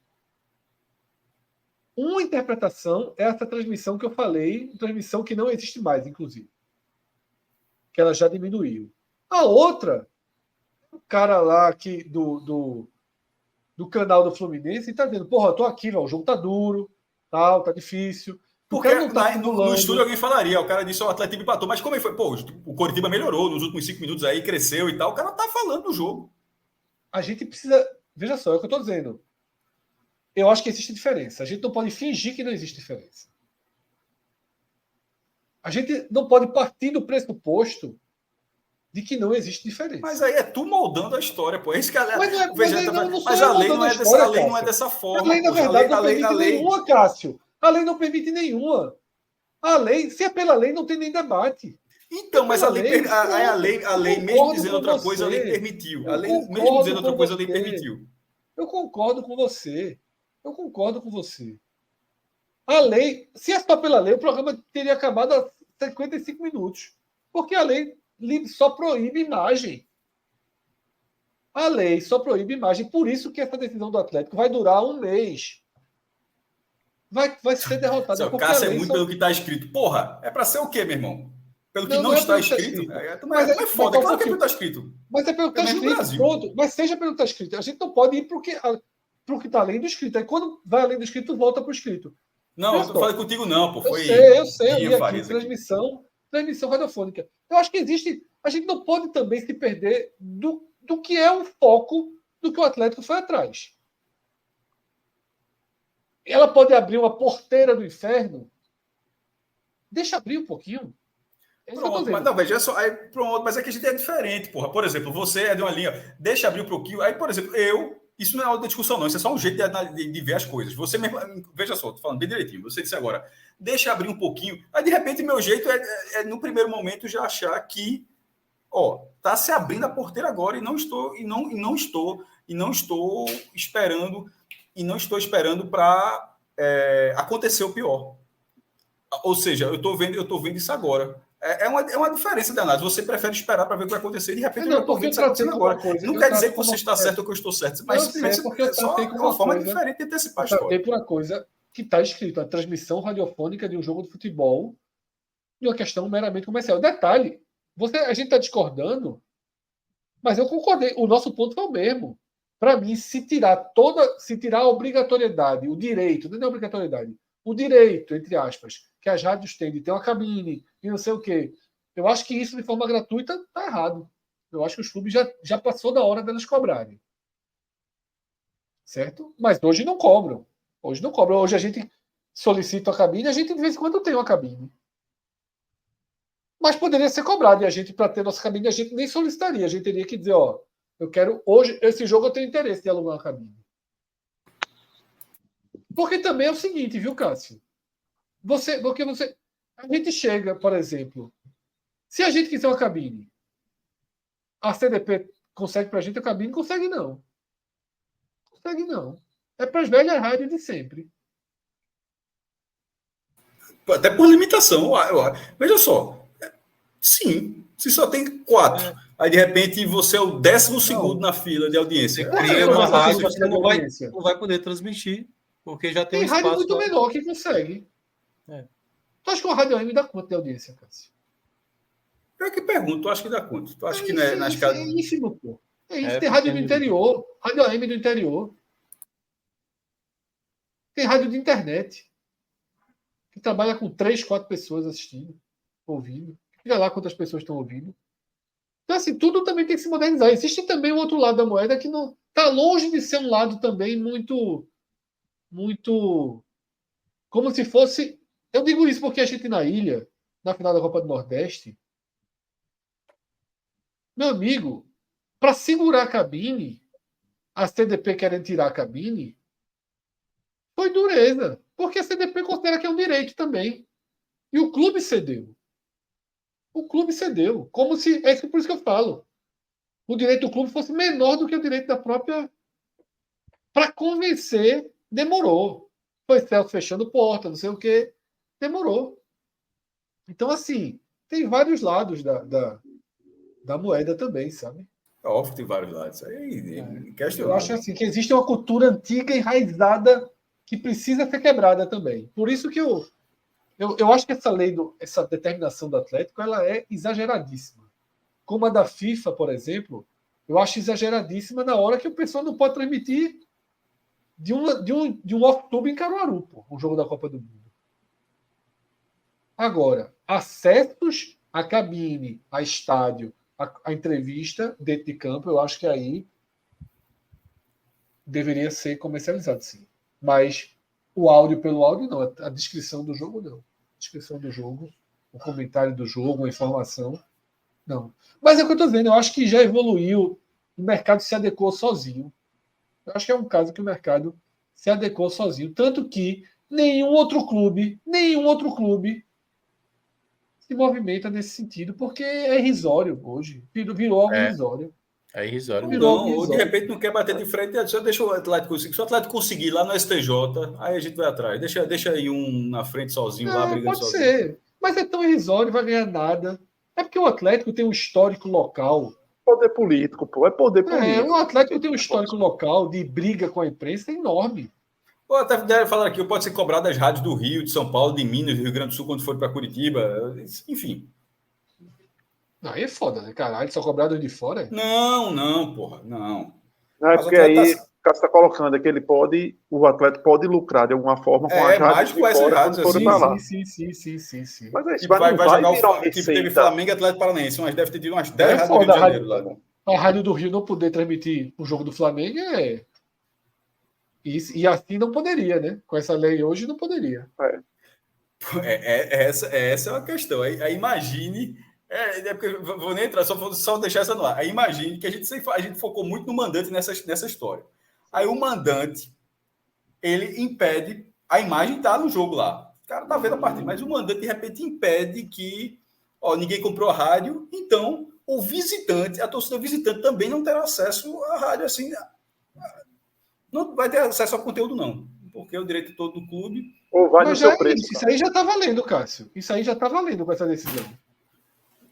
uma interpretação é essa transmissão que eu falei, transmissão que não existe mais, inclusive. Que ela já diminuiu. A outra, o cara lá aqui do canal do Fluminense está dizendo, porra, eu tô aqui, o jogo tá duro, tal, tá difícil. Porque no estúdio alguém falaria, o cara disse, o Atlético empatou, mas como é que foi? Pô, o Coritiba melhorou nos últimos 5 minutos aí, cresceu e tal. O cara tá falando do jogo. A gente precisa... Veja só, é o que eu tô dizendo. Eu acho que existe diferença. A gente não pode fingir que não existe diferença. A gente não pode partir do pressuposto de que não existe diferença. Mas aí é tu moldando a história, pô. É isso que Mas não é, Veja, mas tá- não sou mas eu a lei moldando não é a história, a lei não é Cássio. dessa A forma, lei, na poxa. verdade, não A permite lei... nenhuma, Cássio. A lei não permite nenhuma. A lei, se é pela lei, não tem nem debate. Então, mas a lei, Pronto, a lei, eu mesmo concordo dizendo com outra coisa, a lei você. permitiu. A Eu lei, mesmo dizendo concordo outra com coisa, a lei você. permitiu. Eu concordo com você. Eu concordo com você. A lei, se é só pela lei, o programa teria acabado há 55 minutos. Porque a lei só proíbe imagem. A lei só proíbe imagem. Por isso que essa decisão do Atlético vai durar um mês. Vai ser derrotada. O Porque a Cássio é lei muito só. pelo que está escrito. Porra, é para ser o quê, meu irmão? Pelo que Não, não não é está pelo que está escrito? escrito. Tu Mas, é mas foda. só um Claro que é pelo pouquinho. que está escrito. Mas é pelo que está Pelo menos no escrito. Brasil. Pronto. Mas seja pelo que está escrito. A gente não pode ir para o que está além do escrito. Aí quando vai além do escrito, volta para o escrito. Não, eu falei contigo não, pô. Foi Eu sei, eu Dinho li aqui, Farias transmissão radiofônica. Eu acho que existe. A gente não pode também se perder do que é o foco do que o Atlético foi atrás. Ela pode abrir uma porteira do inferno. Deixa abrir um pouquinho. É isso que eu tô Pronto, mas dizendo. não, veja só, aí, pronto, mas é que a gente é diferente, porra. Por exemplo, você é de uma linha, deixa abrir um pouquinho. Aí, por exemplo, isso não é uma discussão, não, isso é só um jeito de ver as coisas. Você mesmo, veja só, tô falando bem direitinho, você disse agora, deixa abrir um pouquinho. Aí, de repente, meu jeito no primeiro momento, já achar que, ó, tá se abrindo a porteira agora e não estou esperando para acontecer o pior. Ou seja, eu tô vendo isso agora. É uma diferença de análise. Você prefere esperar para ver o que vai acontecer e de repente eu estou vendo isso acontecendo agora. Não quer dizer que você está certo ou que eu estou certo, mas simplesmente porque só é uma forma diferente de antecipar a história. Por uma coisa que está escrito, a transmissão radiofônica de um jogo de futebol de uma questão meramente comercial. Detalhe, a gente está discordando, mas eu concordei. O nosso ponto foi o mesmo. Para mim, se tirar a obrigatoriedade, o direito, não é a obrigatoriedade, o direito, entre aspas, que as rádios têm de ter uma cabine e não sei o quê. Eu acho que isso, de forma gratuita, está errado. Eu acho que os clubes já passou da hora deles cobrarem. Certo? Mas hoje não cobram. Hoje não cobram. Hoje a gente solicita a cabine, a gente de vez em quando tem uma cabine. Mas poderia ser cobrado. E a gente, para ter nossa cabine, a gente nem solicitaria. A gente teria que dizer, ó, eu quero hoje, esse jogo eu tenho interesse de alugar uma cabine. Porque também é o seguinte, viu, Cássio? A gente chega, por exemplo, se a gente quiser uma cabine, a CDP consegue para a gente a cabine? Consegue não. Consegue não. É para as velhas rádios de sempre. Até por limitação. Veja só. Sim, se só tem 4. Aí, de repente, você é o 12º na fila de audiência. Você cria uma rádio, você não vai poder transmitir, porque já tem um espaço. Tem rádio muito menor que consegue. Tu acha que uma rádio AM dá quanto de audiência, Cássio? Eu que pergunto, tu acha que dá quanto? Tu acha que na escada... É ínfimo, pô. É isso. Tem rádio do interior, rádio AM do interior. Tem rádio de internet. Que trabalha com 3, 4 pessoas assistindo, ouvindo. Olha lá quantas pessoas estão ouvindo. Então, assim, tudo também tem que se modernizar. Existe também o outro lado da moeda que não está longe de ser um lado também muito como se fosse. Eu digo isso porque a gente na ilha, na final da Copa do Nordeste, meu amigo, para segurar a cabine, a CDP querendo tirar a cabine, foi dureza. Porque a CDP considera que é um direito também. E o clube cedeu. O clube cedeu. Como se. É por isso que eu falo. O direito do clube fosse menor do que o direito da própria. Para convencer, demorou. Foi Celso fechando porta, não sei o quê. Demorou. Então, assim, tem vários lados da moeda também, sabe? É óbvio que tem vários lados. Eu acho assim, que existe uma cultura antiga, enraizada, que precisa ser quebrada também. Por isso que eu acho que essa lei, essa determinação do Atlético, ela é exageradíssima. Como a da FIFA, por exemplo, eu acho exageradíssima na hora que o pessoal não pode transmitir de um off-tube em Caruaru, pô, um jogo da Copa do Mundo. Agora, acessos à cabine, a estádio, a entrevista dentro de campo, eu acho que aí deveria ser comercializado, sim. Mas o áudio pelo áudio, não. A descrição do jogo, não. A descrição do jogo, o comentário do jogo, a informação, Não. Mas é o que eu estou dizendo, eu acho que já evoluiu, o mercado se adequou sozinho. Eu acho que é um caso que o mercado se adequou sozinho. Tanto que nenhum outro clube se movimenta nesse sentido, porque é irrisório hoje. Virou algo irrisório. É irrisório. Virou algo Não, ou de irrisório. repente não quer bater de frente, só deixa o Atlético conseguir. Se o Atlético conseguir lá no STJ, aí a gente vai atrás. Deixa aí um na frente sozinho, lá brigando Pode sozinho. ser. Mas é tão irrisório, vai ganhar nada. É porque o Atlético tem um histórico local. Poder político, pô. É poder político. O Atlético tem um histórico local de briga com a imprensa enorme. Ou até deve falar aqui, pode ser cobrado das rádios do Rio, de São Paulo, de Minas, do Rio Grande do Sul, quando for para Curitiba, enfim. Aí é foda, né, caralho? Só cobrado de fora? Não, porra, não. Não é Mas o porque aí Atlético o Cássio está colocando é que o Atlético pode lucrar de alguma forma com as mais rádios com de essas fora rádios, quando forem para lá. Sim. Mas é isso, Tipo, mas não vai jogar virar uma tipo, teve receita. Flamengo e Atlético Paranaense, mas deve ter tido umas 10 É rádios do Rio foda de a Janeiro rádio, lá. a rádio do Rio não poder transmitir o jogo do Flamengo é. E assim não poderia, né? Com essa lei hoje não poderia. Essa é uma questão. Aí imagine. Porque vou nem entrar, só deixar essa no ar. Aí imagine que a gente focou muito no mandante nessa história. Aí o mandante, ele impede, a imagem está no jogo lá. O cara tá vendo a partida, mas o mandante de repente impede que ninguém comprou a rádio, então o visitante, a torcida visitante também não terá acesso à rádio assim. Não vai ter acesso ao conteúdo, não. Porque é o direito todo do clube. Ou vai Mas no seu preço. isso aí já está valendo, Cássio. Isso aí já está valendo com essa decisão.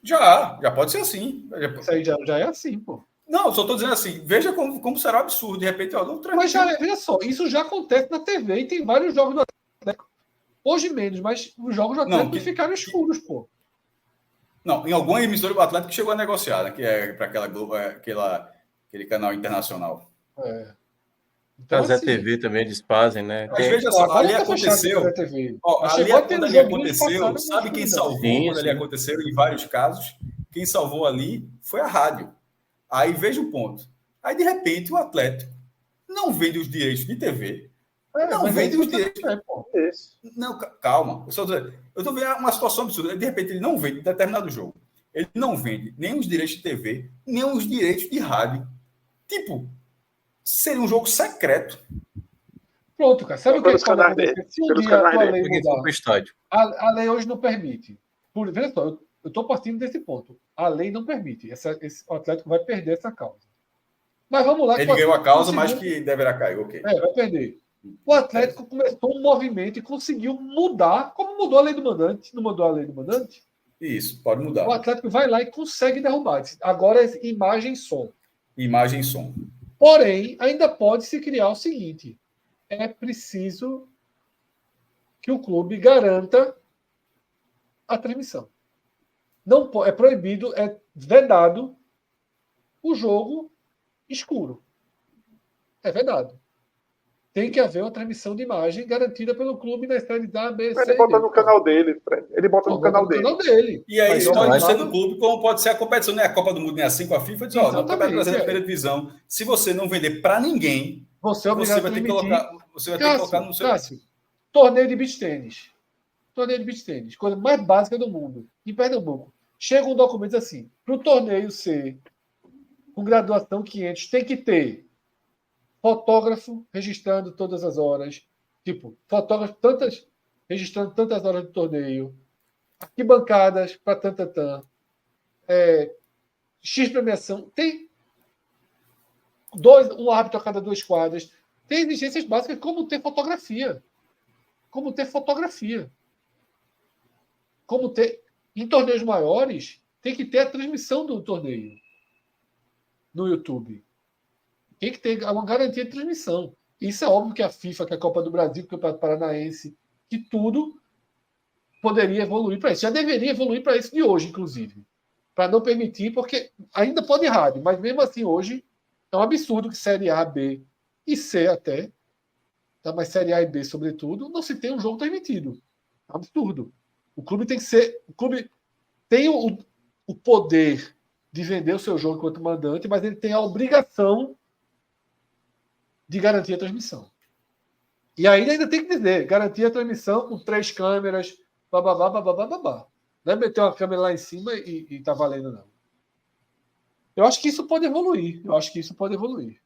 Já pode ser assim. Isso aí já é assim, pô. Não, só estou dizendo assim, veja como será um absurdo. De repente, não Mas veja só, isso já acontece na TV e tem vários jogos do Atlético. Hoje menos, mas os jogos do Atlético ficaram escuros, pô. Não, em alguma emissora do Atlético chegou a negociar, né, que é para aquele canal internacional. Então, a Zé assim, TV também eles fazem, né? Mas veja só, ali tá aconteceu. Ali, quando ali aconteceu, sabe quem salvou quando ali aconteceu em vários casos? Quem salvou ali foi a rádio. Aí veja o ponto. Aí, de repente, o Atlético não vende os direitos de TV. Não vende os direitos. Não, calma. Eu estou vendo uma situação absurda. De repente, ele não vende determinado jogo. Ele não vende nem os direitos de TV, nem os direitos de rádio. Tipo, seria um jogo secreto. Pronto, cara. Sabe o que pode acontecer? Se um dia a tua lei mudar, a lei hoje não permite. Veja só, eu estou partindo desse ponto. A lei não permite. O Atlético vai perder essa causa. Mas vamos lá. Ele ganhou a causa, mas que deverá cair. Ok. Vai perder. O Atlético começou um movimento e conseguiu mudar, como mudou a lei do mandante. Não mudou a lei do mandante? Isso, pode mudar. O Atlético vai lá e consegue derrubar. Agora é imagem e som. Imagem e som. Porém, ainda pode se criar o seguinte: é preciso que o clube garanta a transmissão. Não é proibido, é vedado o jogo escuro. É vedado. Tem que haver uma transmissão de imagem garantida pelo clube na série A, B, C. Ele bota no canal dele, Fred. Ele bota no canal dele. E aí isso pode ser no clube, como pode ser a competição, não é a Copa do Mundo, nem assim com a FIFA, diz, no Campeonato Brasileiro da Primeira Divisão, se você não vender para ninguém, você vai ter que colocar no seu... Cássio, torneio de beach tênis. Torneio de beach tênis, coisa mais básica do mundo. Em Pernambuco, chega um documento assim, para o torneio ser com graduação 500, tem que ter fotógrafo registrando todas as horas, tipo, fotógrafo registrando tantas horas do torneio, arquibancadas para X premiação, tem um árbitro a cada 2 quadras, tem exigências básicas como ter fotografia, em torneios maiores tem que ter a transmissão do torneio no YouTube. Tem que ter uma garantia de transmissão. Isso é óbvio que a FIFA, que a Copa do Brasil, que o Campeonato Paranaense, que tudo poderia evoluir para isso. Já deveria evoluir para isso de hoje, inclusive. Para não permitir, porque ainda pode ir rádio, mas mesmo assim hoje é um absurdo que Série A, B e C até, tá? Mas Série A e B, sobretudo, não se tem um jogo transmitido. É um absurdo. O clube tem que ser... O clube tem o poder de vender o seu jogo enquanto mandante, mas ele tem a obrigação de garantir a transmissão. E ainda tem que dizer, garantir a transmissão com 3 câmeras, bababá. Não é meter uma câmera lá em cima e tá valendo, não. Eu acho que isso pode evoluir. Eu acho que isso pode evoluir.